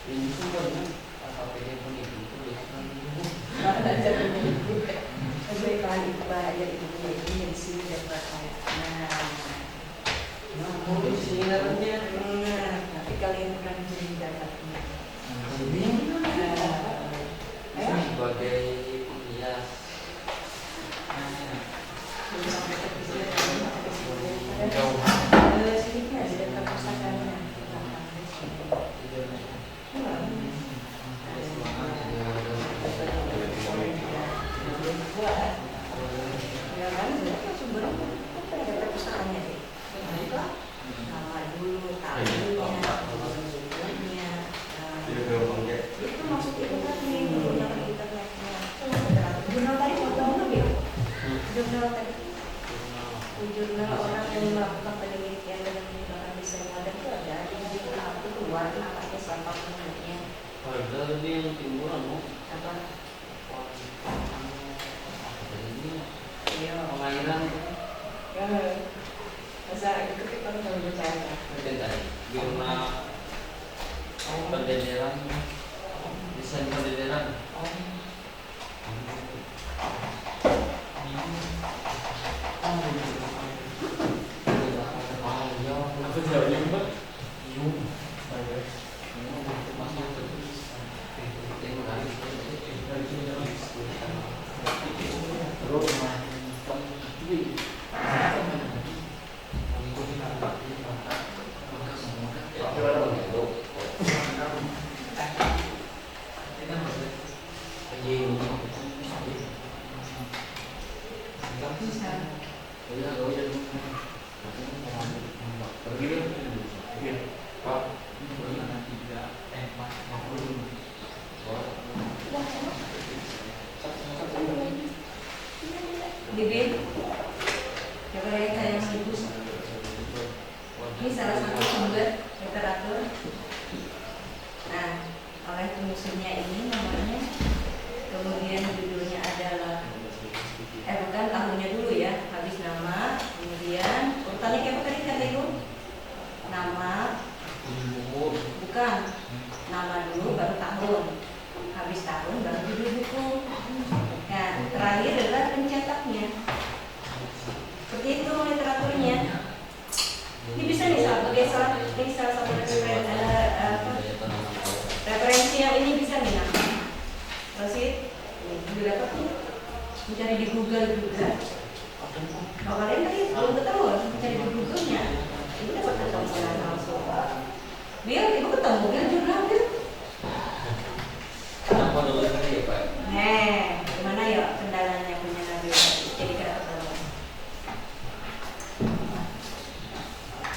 ini sebenarnya apa telepon itu tulisan Belajar ini. Kebaikan itu belajar itu ini di sini dapat saya. mau di sini namanya Tapi kalian bukan jadi dapatnya. ini sebagai penghias Sedikit aja dari perpustakaannya. Ya kan, sumber kan ada perpustakaannya deh. Nama dulu, tahunnya, itu maksudnya internetnya, menggunakan internetnya. Jurnal tadi mau tahu nggak ya? Jurnal tadi. Jurnal orang yang melakukan penelitian dengan menggunakan desain modern itu ada di jurnal itu warna pakai siapa penelitinya. padahal ini yang timuran mau Apa? ini Iya. pengairan Ya. Masa itu kita nggak bercanda. tadi Girna pendenderan desain pendenderan aku jauh nyempet Bibin, coba lihat saya yang ibu. Ini salah satu sumber literatur. Nah, oleh penyusunnya ini namanya, kemudian judulnya adalah, bukan tahunnya dulu ya, habis nama, kemudian urutannya kayak apa tadi kata ibu? Nama, bukan, nama dulu baru tahun, habis tahun baru judul buku. Nah, terakhir adalah pencetaknya. Seperti itu literaturnya. Ini bisa nih salah satu referensi yang ini bisa nih nah. Terus ini dapat nih, mencari di Google juga. Kalau kalian tadi belum ketemu, mencari di Google-nya, ibu dapat ketemu langsung. Biar ibu ketemu Bill jurnal Bill. Kenapa dulu tadi ya Pak? Gimana ya kendalanya punya Nabi jadi kada ketemu.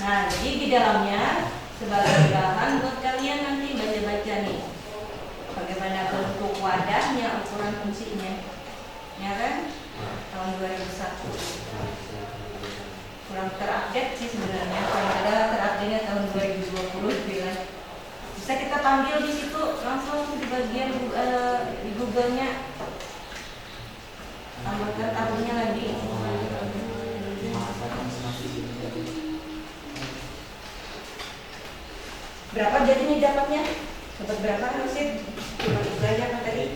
Nah, jadi di dalamnya sebagai bahan buat kalian nanti baca-baca nih, bagaimana bentuk wadahnya, ukuran fungsinya, ya kan? Tahun 2001 kurang terupdate sih sebenarnya, kalau ada terupdate tahun 2020 bilang. Bisa kita panggil di situ langsung di bagian di Google-nya, tambahkan tabelnya lagi. Berapa jadinya dapatnya? Dapat berapa kan sih? Cuma itu aja kan tadi.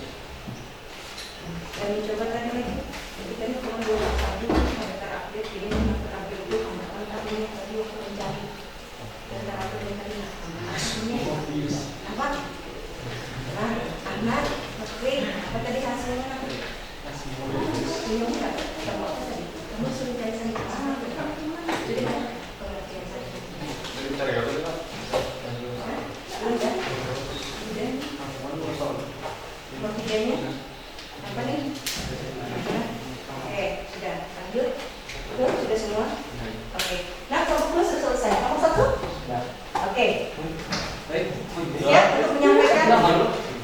Dan coba tadi lagi. Jadi kan cuma 21 ada terupdate ini, terupdate itu tambahkan tabelnya tadi waktu mencari. Dan terupdate tadi hasilnya apa? Nah, anak, oke. Apa tadi hasilnya? Hasilnya enggak? Kamu apa tadi? Kamu suruh cari sendiri. Jadi kan pengertian saja. Jadi cari apa sih Pak? Ketiganya apa nih? Oke, sudah lanjut. Sudah semua? Oke. Nah, kelompok sudah selesai. Kelompok satu? Oke. Siap untuk menyampaikan?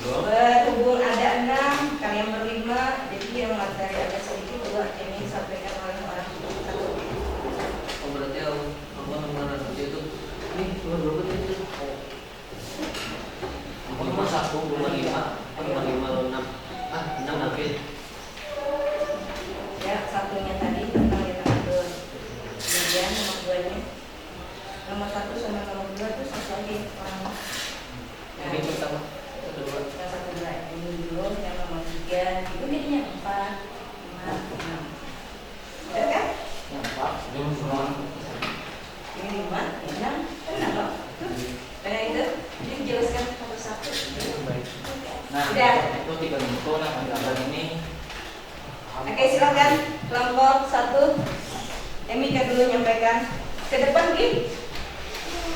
Berhubung ada 6, kalian berlima, jadi yang materi ada sedikit, dua ini disampaikan oleh orang satu. Oh berarti apa namanya itu? Nih, berapa itu? 1, 5, 6. 6 habis. Ya, satunya tadi tentang literatur. Kemudian nomor 2-nya. Nomor 1 sama nomor 2 itu satu lagi orang. Ini pertama, kedua. Yang 1 2 ini dulu, yang nomor 3 itu jadinya 4, 5, 6. Ada kan? Yang 4, belum semua. Ini 5, 6, kan loh. Karena itu dijelaskan satu-satu. Nah, Sudah. itu 3 buku nah gambar ini. Oke, silakan kelompok 1. Emika dulu nyampaikan. Ke depan, Gi.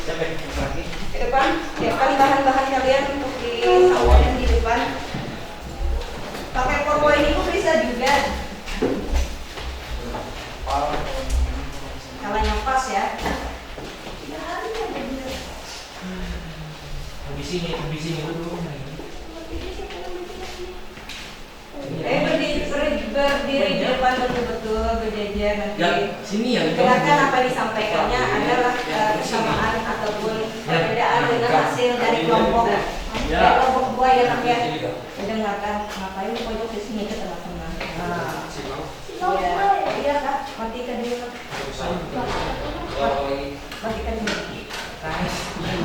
Siapa yang lagi? Ke depan. Siapkan bahan-bahan kalian untuk disampaikan di depan. Pakai PowerPoint itu bisa juga. Kalau yang pas ya. Di sini dulu. Berdiri di depan betul-betul berjejer nanti. Ya, sini ya. Silakan apa disampaikannya adalah kesamaan ataupun perbedaan dengan hasil dari kelompok. Dari kelompok buah ya nak ya. Dengarkan ngapain di pojok di sini ke tengah-tengah. Iya kak, matikan dulu. Matikan dulu.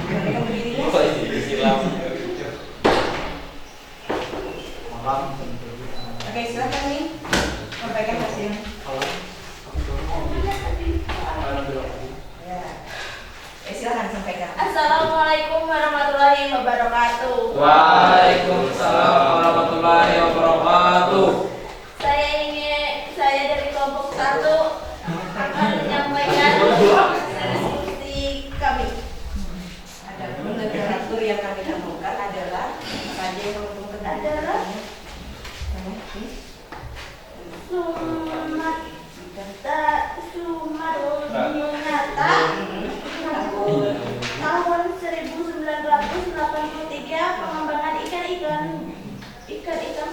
Matikan berdirinya. Oke, silakan nih sampaikan hasilnya. Ya. Silakan sampaikan. Assalamualaikum warahmatullahi wabarakatuh. Waalaikumsalam warahmatullahi wabarakatuh. Saya dari kelompok 1 akan menyampaikan diskusi kami. Adapun literatur yang kami temukan adalah saja yang mengumpulkan Adalah Sumarunata tahun 1983 pengembangan ikan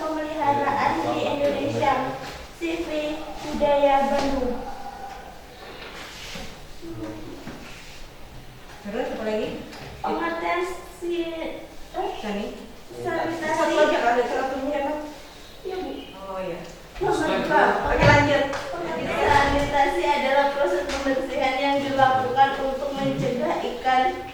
pemeliharaan di Indonesia. CV budaya Bandung. Terus apa lagi? Pengertian Tani? sanitasi. Satu lagi ada satunya apa? Ya, Bu. Oh iya. Oke, lanjut. sanitasi adalah proses pembersihan yang dilakukan untuk mencegah ikan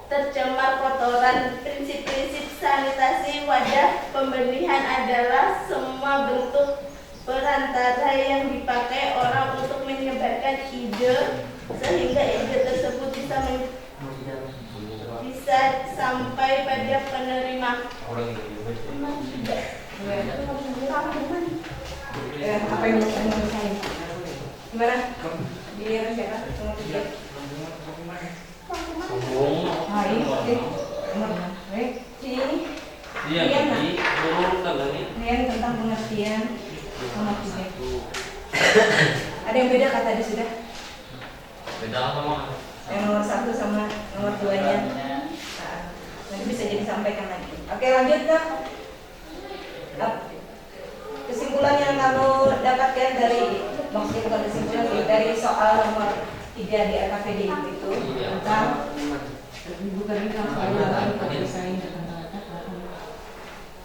tercemar kotoran. Prinsip-prinsip sanitasi wadah pemberian adalah semua bentuk perantara yang dipakai orang untuk menyebarkan ide sehingga ide tersebut bisa sampai pada penerima. Apa yang mau saya? Gimana? Dia siapa? Nomor 3. Sombong. Ah, ini oke. Nomor ini. Iya, jadi turunkan lagi. Rian tentang pengertian nomor 3. Ada yang beda kata tadi sudah? Beda apa mah? Yang nomor 1 sama nomor 2-nya. Nah, nanti bisa jadi sampaikan lagi. Oke, lanjut Kak. Kesimpulan yang kamu dapatkan dari, maksudnya bukan kesimpulan sih, dari soal nomor 3 di RKPD itu tentang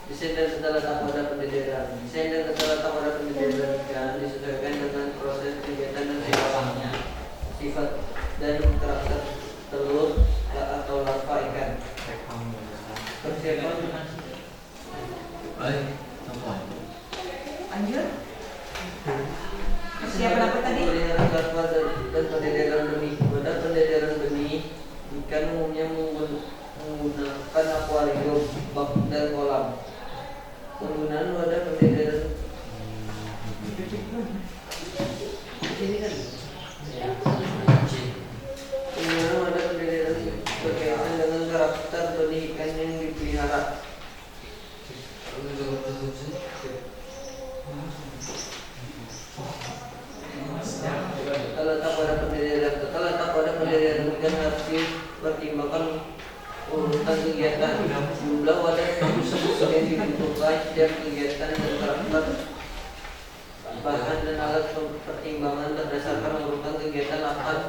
Desain dan tata letak wadah pendederan. Desain dan tata letak wadah pendederan disesuaikan dengan proses kegiatan dan sifatnya, sifat dan karakter telur atau larva ikan. Persiapan lanjut. Persiapan apa tadi? Pemeliharaan larva dan pendederan benih. Wadah pendederan benih ikan umumnya menggunakan akuarium, bak dan kolam. Penggunaan wadah pendederan penggunaan wadah pendederan berkaitan dengan karakter benih ikan yang dipelihara. Tata letak wadah pendederan. Tata letak wadah pendederan ikan harus dipertimbangkan urutan kegiatan, jumlah wadah yang dibutuhkan, setiap kegiatan dan karakter bahan dan alat pertimbangan berdasarkan urutan kegiatan akan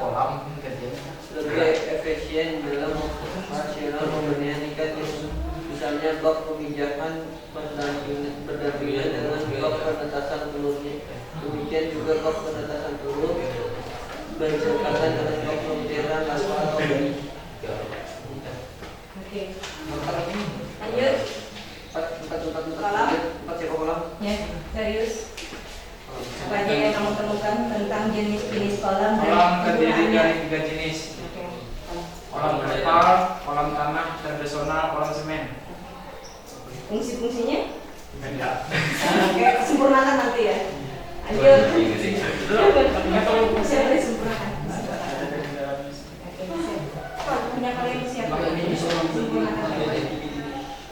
lebih efisien dalam operasional pembenihan ikan, misalnya bak pemijahan berdampingan dengan bak penetasan telurnya. Demikian juga bak penetasan telur berdekatan dengan bak pemutiran larva atau benih. Oke. Lanjut. Empat siapa kolam? Ya, serius. Apa aja yang kamu temukan tentang jenis-jenis kolam dan Kolam terdiri penggunaannya? dari 3 jenis. Oke. Kolam terpal, kolam tanah tradisional, kolam semen. Fungsi-fungsinya? Beda. Oke, sempurnakan nanti ya. Lanjut. Siapa disempurnakan? Oke, punya kalian siapa? Sempurnakan.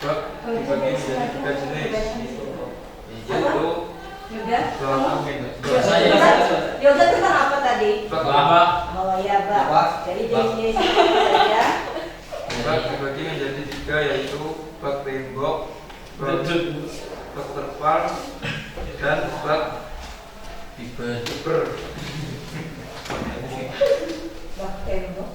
Bak dibagi menjadi 3 jenis. Yaitu Yoga? kolam angin. Yoga tentang apa tadi? Bak Oh ya, Bak. Jadi jenis-jenis itu apa saja? Bak dibagi menjadi 3, yaitu bak tembok, bak terpal, dan bak diber. Bak tembok.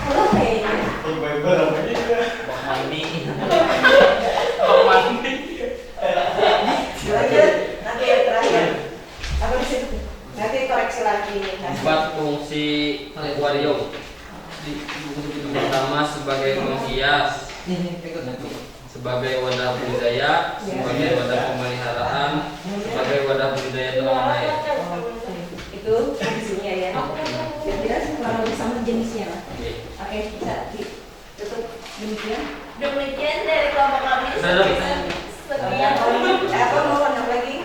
Halo kayaknya. Lanjut. Nanti yang terakhir. Apa di situ? Nanti koreksi lagi. Empat fungsi akuarium. Pertama sebagai penghias, sebagai wadah budidaya, sebagai wadah pemeliharaan, sebagai wadah budidaya tanaman air. Itu fungsinya ya. Kira-kira kurang lebih sama jenisnya lah. Oke, bisa ditutup demikian. Demikian dari kelompok kami. Sekian. Apa mau nambah lagi?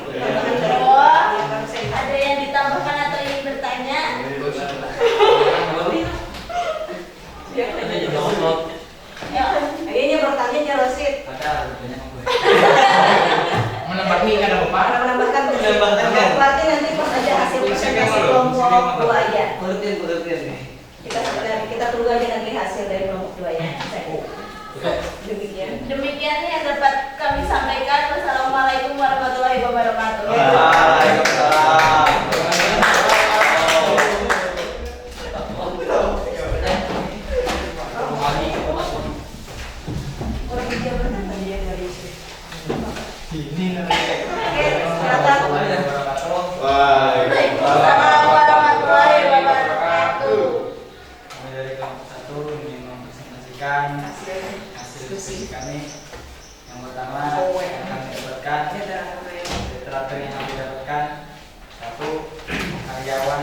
Ada yang ditambahkan atau ingin bertanya? Ya, kayaknya bertanya Jarosid. Menambah ikan apa Pak? Menambahkan berarti nanti pas ada hasil presentasi kelompok 2 ya. Kita tunggu aja nanti hasil dari kelompok 2 ya. Demikian. Demikian yang dapat kami sampaikan. Wassalamualaikum warahmatullahi wabarakatuh. Waalaikumsalam. Orang dia benar tadi yang dari itu. Ini Oke, silakan. Waalaikumsalam warahmatullahi wabarakatuh. Kami dari kelompok 1 ingin mempresentasikan hasil diskusi kami. Yang pertama yang kami dapatkan literatur yang kami dapatkan 1 karyawan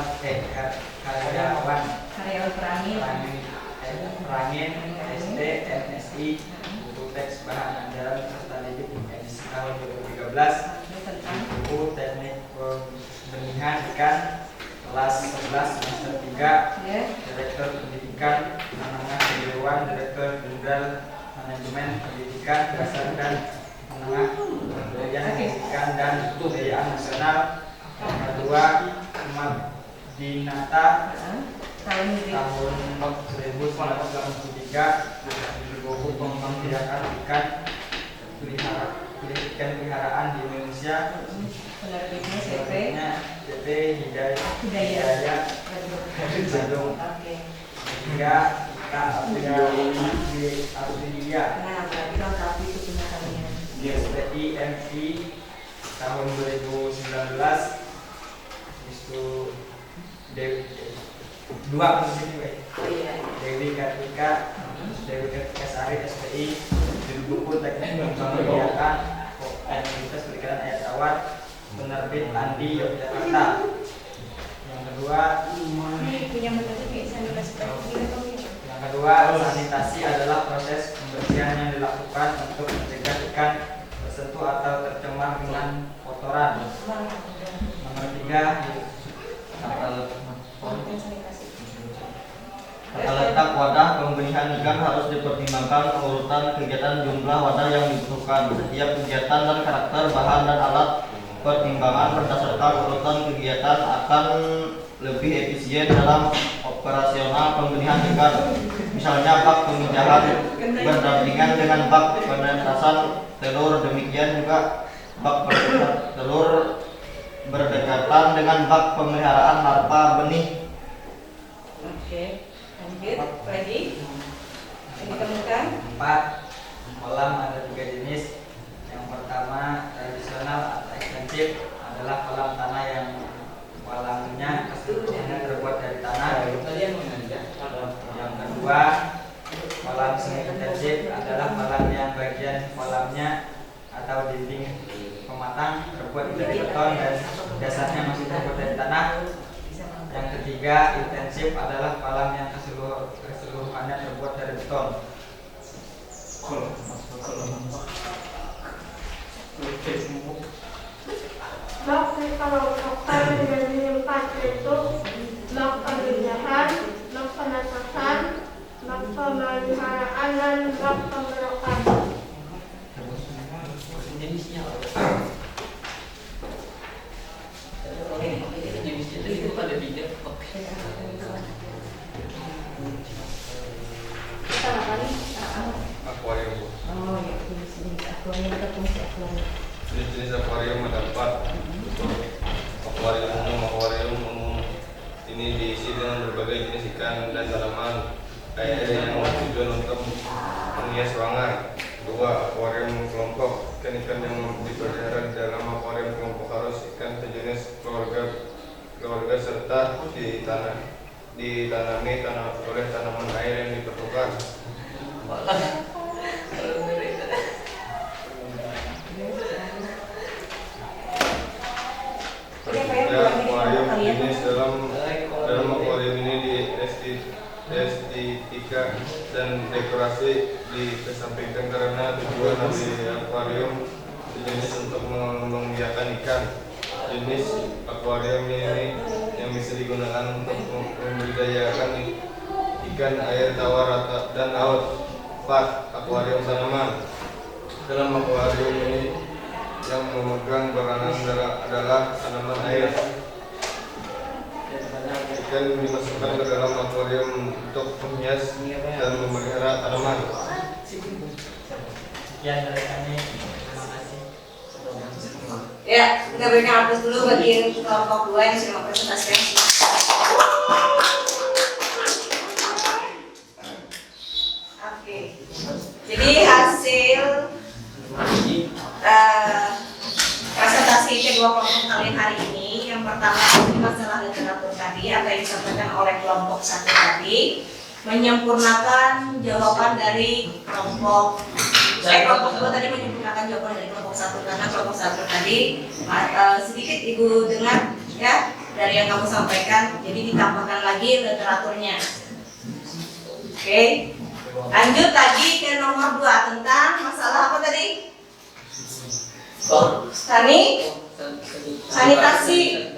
perangin SD MSI buku teks bahan ajaran peserta didik edisi tahun 2013 buku teknik pembenihan ikan kelas 11 semester 3 Direktur Pendidikan Menengah Kejuruan Direktur Jenderal Manajemen Pendidikan Dasar dan Menengah Kebudayaan Pendidikan dan Kebudayaan Nasional. Yang kedua Ahmad Dinata tahun 1983 buku pembenihan ikan peliharaan di Indonesia. Penerbitnya CP CP Hidayah Bandung. Hingga Afrilia Nah, berarti lengkap itu punya kalian. SPI MI tahun 2019 itu dua posisi baik. Dewi Kartika Sari SPI buku teknik pembenihan aktivitas perikanan air tawar penerbit Andi Yogyakarta. Yang kedua Punya metode Yang kedua, sanitasi adalah proses pembersihan yang dilakukan untuk mencegah ikan tersentuh atau tercemar dengan kotoran. Nomor 3, Tata letak wadah pembenihan ikan harus dipertimbangkan urutan kegiatan jumlah wadah yang dibutuhkan. Setiap kegiatan dan karakter bahan dan alat pertimbangan berdasarkan urutan kegiatan akan lebih efisien dalam operasional pembenihan ikan. Misalnya bak pemijahan berdampingan dengan bak penetasan telur, demikian juga bak penetasan telur berdekatan dengan bak pemeliharaan larva benih. Oke, lanjut lagi. Yang ditemukan 4, kolam ada 3 jenis. Yang pertama tradisional atau ekstensif adalah kolam tanah yang kolamnya keseluruhannya terbuat dari tanah. Yang kedua, kolam semi intensif adalah kolam yang bagian kolamnya atau dinding pematang terbuat dari beton dan dasarnya masih terbuat dari tanah. Yang ketiga, intensif adalah kolam yang keseluruhannya terbuat dari beton. Blok dikelompokkan menjadi 4, yaitu blok pemilihan, blok penetasan, blok pemeliharaan, dan blok pemberokan. kita apa nih? Akuarium. Oh ya, jenis akuarium atau fungsi akuarium. Jenis akuarium ada 4. Akuarium umum ini diisi dengan berbagai jenis ikan dan tanaman air yang bertujuan untuk menghias ruangan. 2. Akuarium kelompok. Ikan-ikan yang dipelihara di dalam akuarium kelompok harus ikan sejenis keluarga serta ditanami oleh tanaman air yang diperlukan. Akuarium jenis dalam akuarium ini di estetika dan dekorasi dikesampingkan karena tujuan dari akuarium jenis untuk membiarkan ikan. Jenis akuarium ini yang bisa digunakan untuk membudidayakan ikan air tawar dan laut. 4. Akuarium tanaman. Dalam akuarium ini yang memegang peranan adalah tanaman air. Ikan dimasukkan ke dalam akuarium untuk menghias dan memelihara tanaman. Sekian dari kami. Kita berikan aplaus dulu bagi kelompok 2 yang sudah mempresentasikan. Oke. Jadi hasil presentasi kedua kelompok kalian hari ini, yang pertama masalah literatur tadi, apa yang disampaikan oleh kelompok 1 tadi, menyempurnakan jawaban dari kelompok 2 tadi, menyempurnakan jawaban dari kelompok 1, karena kelompok 1 tadi sedikit ibu dengar ya dari yang kamu sampaikan, jadi ditambahkan lagi literaturnya. Oke. Lanjut tadi ke nomor 2 tentang masalah apa tadi? Sanitasi.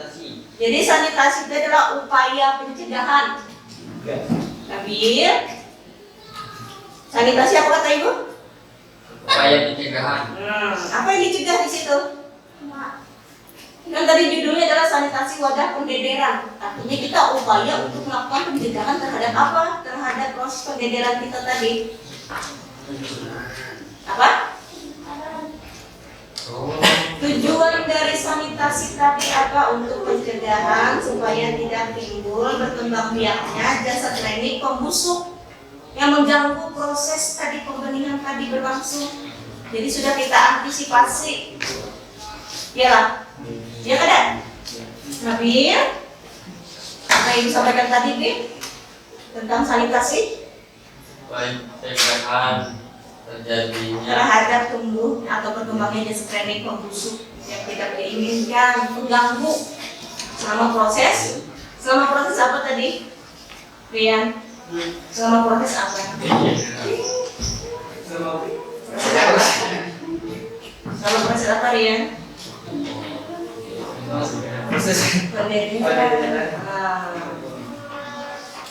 Jadi sanitasi itu adalah upaya pencegahan. Nabil, sanitasi apa kata ibu? Upaya pencegahan. Apa yang dicegah di situ? Kan tadi judulnya adalah sanitasi wadah pendederan. Artinya kita upaya untuk melakukan pencegahan terhadap apa? Terhadap proses pendederan kita tadi. Apa? Tujuan dari sanitasi tadi apa? Untuk pencegahan supaya tidak timbul berkembang biaknya zat klinik pembusuk yang mengganggu proses tadi pembenihan tadi berlangsung. Jadi sudah kita antisipasi. Iyalah. Ya kan? Nabil, apa yang disampaikan tadi, Bim? Tentang sanitasi? Baik, pencegahan terjadinya Terhadap tumbuh atau berkembangnya zat klinik pembusuk yang tidak diinginkan, mengganggu selama proses apa tadi? Rian? Selama proses apa? Selama proses apa, Rian? Pendederan.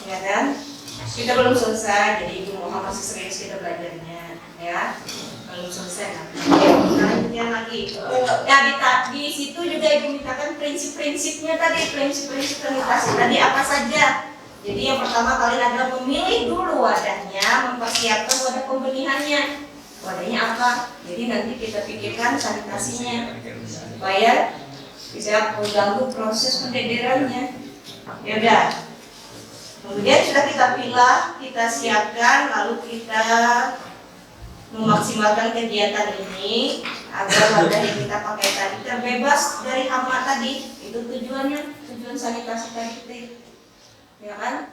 Ya kan? Kita belum selesai, jadi ibu mohon masih serius kita belajarnya, ya. Belum selesai nanti. Lanjutkan lagi. Ya di situ juga ibu mintakan prinsip-prinsipnya tadi, prinsip-prinsip sanitasi tadi apa saja. Jadi yang pertama kalian adalah memilih dulu wadahnya, mempersiapkan wadah pembenihannya. Wadahnya apa? Jadi nanti kita pikirkan sanitasinya supaya bisa mengganggu proses pendederannya. Ya udah. Kemudian sudah kita pilah, kita siapkan, lalu kita memaksimalkan kegiatan ini agar wadah yang kita pakai tadi terbebas dari hama tadi. Itu tujuannya, tujuan sanitasi tadi. Ya kan?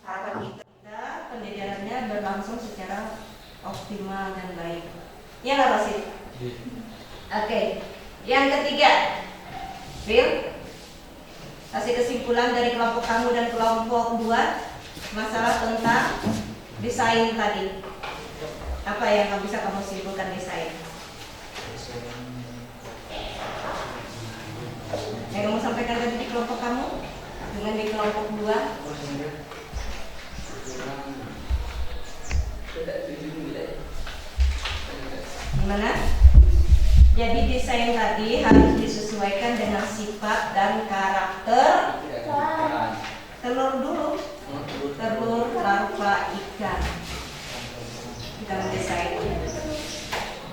Harapan kita pendederannya berlangsung secara optimal dan baik. Ya nggak Rasid? Oke. Yang ketiga, Bill, kasih kesimpulan dari kelompok kamu dan kelompok 2 masalah tentang desain tadi. Apa yang bisa kamu simpulkan desain? Yang kamu sampaikan tadi di kelompok kamu dengan di kelompok 2. Gimana? Jadi desain tadi harus disesuaikan dengan sifat dan karakter telur dulu, telur larva ikan. Kita mendesainnya.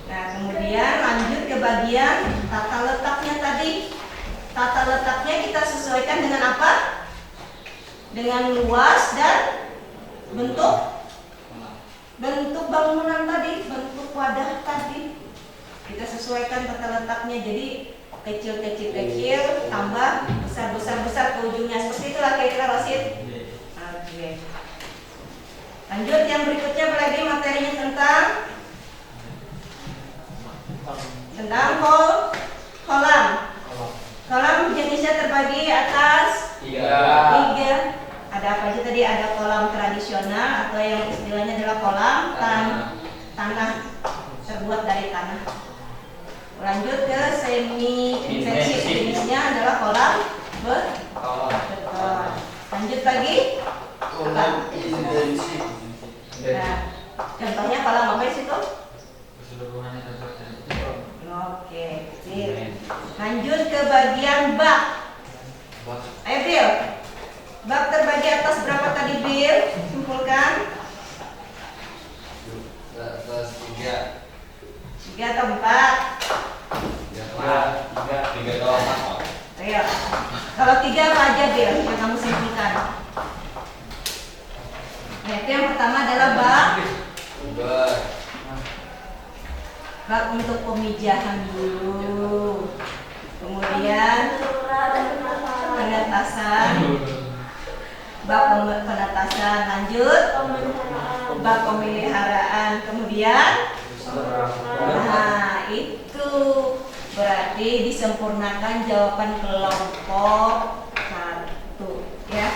Nah, kemudian lanjut ke bagian tata letaknya tadi. Tata letaknya kita sesuaikan dengan apa? Dengan luas dan bentuk bangunan tadi, bentuk wadah tadi. Kita sesuaikan tata letaknya, jadi kecil tambah besar ke ujungnya, seperti itulah kira-kira Rosid. Oke. Lanjut yang berikutnya lagi materinya tentang kolam. Kolam jenisnya terbagi atas 3. Ada apa aja tadi? Ada kolam tradisional atau yang istilahnya adalah kolam tanah, terbuat dari tanah. Lanjut ke semi intensif, jenisnya adalah kolam beton. Lanjut lagi kolam intensif. Nah, contohnya kolam apa di situ? Oke, sip. Lanjut ke bagian bak. Ayo Bill, bak terbagi atas berapa tadi Bill? Simpulkan. Atas 3. 3 atau 4? 3. Nah, itu yang pertama adalah bak untuk pemijahan dulu. Kemudian penetasan, bak penetasan, lanjut bak pemeliharaan, kemudian nah itu berarti disempurnakan jawaban kelompok 1 ya.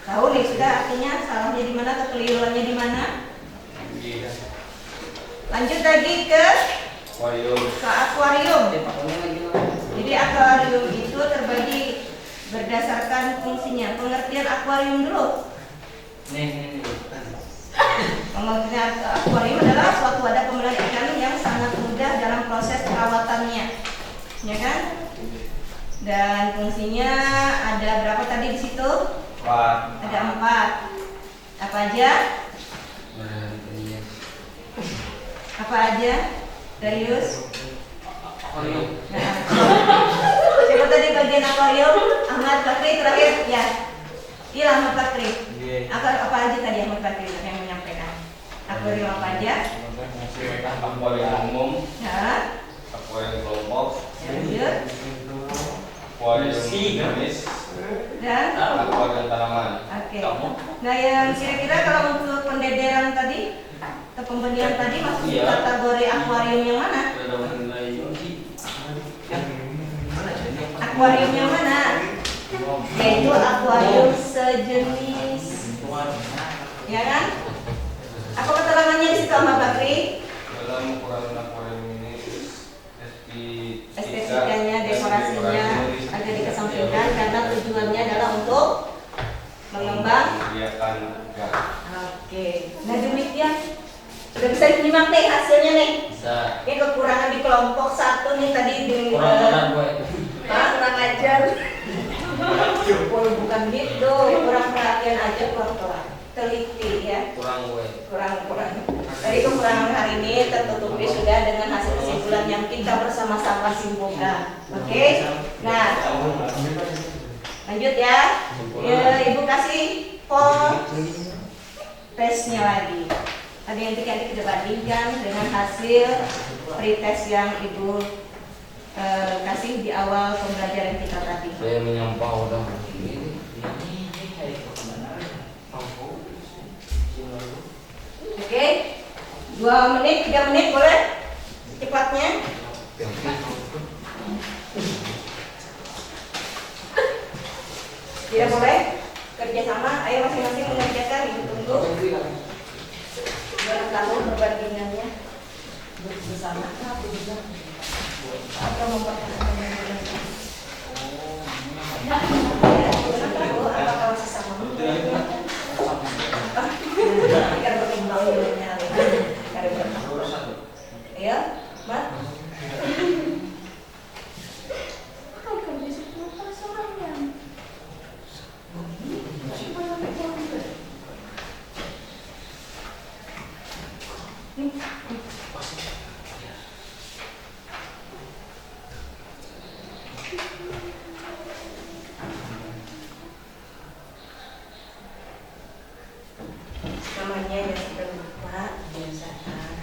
Tahu nih sudah artinya salahnya di mana, kekeliruannya di mana? Lanjut lagi ke akuarium. Jadi akuarium itu terbagi berdasarkan fungsinya. Pengertian akuarium dulu. Pengertian akuarium adalah suatu wadah pemeliharaan ikan yang sangat mudah dalam proses perawatannya, ya kan? Dan fungsinya ada berapa tadi di situ? Ada 4. Apa aja? Apa aja? Darius? Nah, siapa tadi bagian akuarium? Ahmad Bakri terakhir ya. Iya Ahmad Bakri. Apa aja tadi Ahmad Bakri yang menyampaikan? Akuarium apa aja? Akuarium umum, Ya. akuarium kelompok, Lanjut. akuarium jenis, Dan akuarium tanaman. oke. Nah yang kira-kira kalau untuk pendederan tadi atau pembenihan tadi masuk di kategori akuarium yang mana? Akuarium yang mana? Yaitu akuarium sejenis, ya kan? Apa keterangannya di situ Ahmad Bakri? Dalam ukuran akuarium ini Estetikanya, dekorasinya agak dikesampingkan karena tujuannya adalah untuk mengembang. Oke. Nah demikian sudah bisa diterima nih hasilnya nih. Ini kekurangan di kelompok 1 nih tadi di kurang ajar. Bukan gitu, kurang perhatian aja, kurang teliti ya. Kurang. Dari kekurangan hari ini tertutupi sudah dengan hasil kesimpulan yang kita bersama-sama simpulkan. Oke. Nah, lanjut ya. Ibu kasih tesnya lagi. Tadi nanti kita bandingkan dengan hasil pretest yang ibu kasih di awal pembelajaran kita tadi. Saya menyampau dah. Oke, 2 menit, 3 menit boleh? Cepatnya. Tidak boleh? Kerjasama, ayo masing-masing mengerjakan, ibu tunggu. Biar tahu perbandingannya bersama. Atau memperhatikan apakah masih sama? Kan berkembang ilmunya. Ya, Mat? Namanya yang sudah lupa biasakan.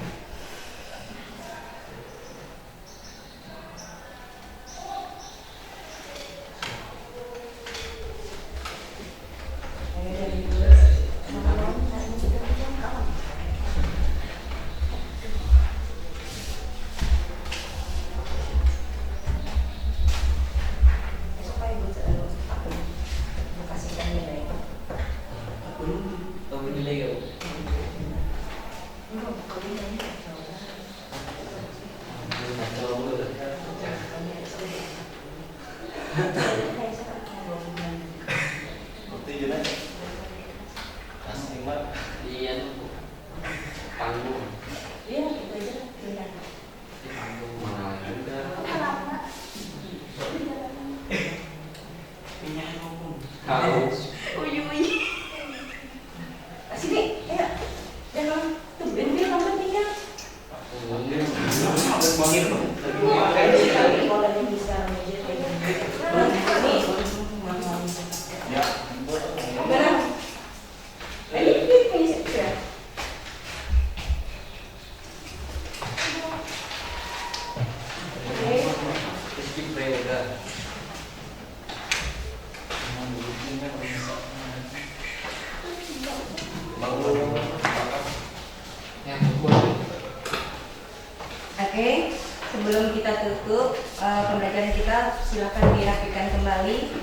sebelum kita tutup pembelajaran kita, silakan dirapikan kembali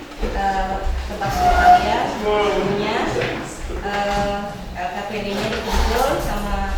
tempat duduk kalian. Sebelumnya LKPD-nya dikumpul sama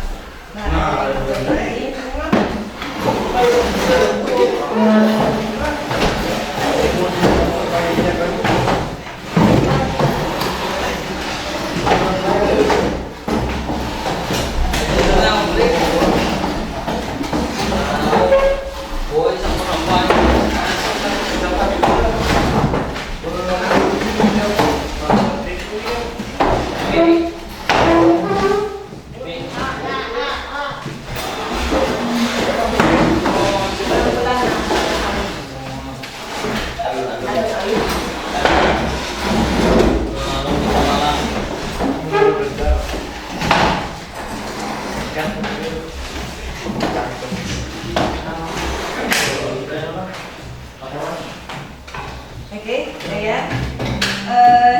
Oke, ya.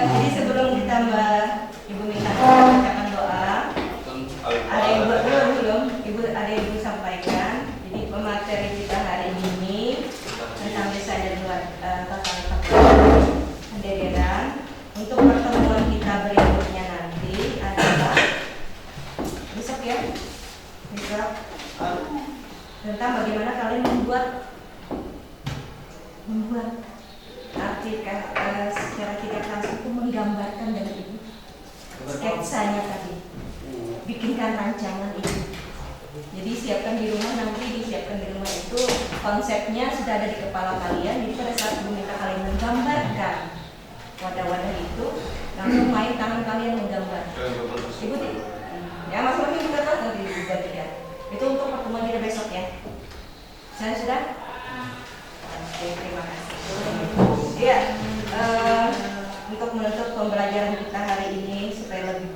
Jadi sebelum kita Ibu minta bacakan doa, ada yang belum, Ibu ada yang Ibu sampaikan. Jadi pemateri kita hari ini tentang desa dan tata pendederan. Untuk pertemuan kita berikutnya nanti adalah besok ya, besok tentang bagaimana kalian membuat artikel secara tidak langsung itu menggambarkan dengan Ibu sketsanya tadi, bikinkan rancangan itu. Jadi siapkan di rumah, nanti disiapkan di rumah itu konsepnya sudah ada di kepala kalian. Jadi pada saat Ibu minta kalian menggambarkan wadah-wadah itu, langsung main tangan kalian menggambar. Ibu ya masing-masing kita tahu nanti dibuat ya. Itu untuk pertemuan kita besok ya. Saya sudah. Oke, terima kasih. Ya, untuk menutup pembelajaran kita hari ini supaya lebih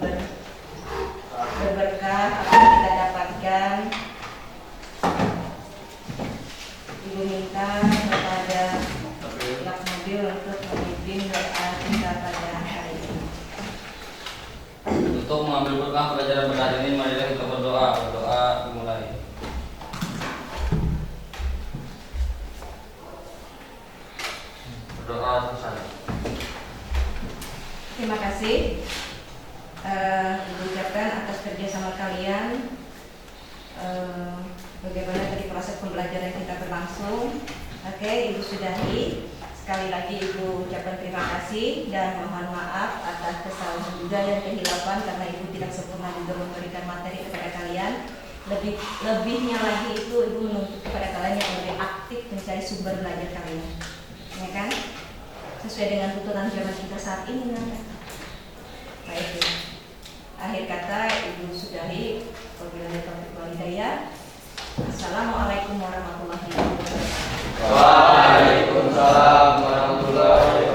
berberkah apa yang kita dapatkan, Ibu minta kepada pihak mobil untuk memimpin doa kita pada hari ini. Untuk mengambil berkah pelajaran pada hari ini, marilah kita berdoa. Berdoa dimulai. Berdoa selesai. Terima kasih. Ibu ucapkan atas kerjasama kalian. Bagaimana tadi proses pembelajaran kita berlangsung. Oke, Ibu sudahi. Sekali lagi Ibu ucapkan terima kasih dan mohon maaf atas kesalahan juga dan kehilapan karena Ibu tidak sempurna juga memberikan materi kepada kalian. Lebihnya lagi itu Ibu menuntut kepada kalian yang lebih aktif mencari sumber belajar kalian, ya kan? Sesuai dengan tuntutan zaman kita saat ini kan? Baik, akhir kata Ibu sudahi. Wabillahi taufiq wal hidayah. Assalamualaikum warahmatullahi wabarakatuh. Waalaikumsalam warahmatullahi wabarakatuh.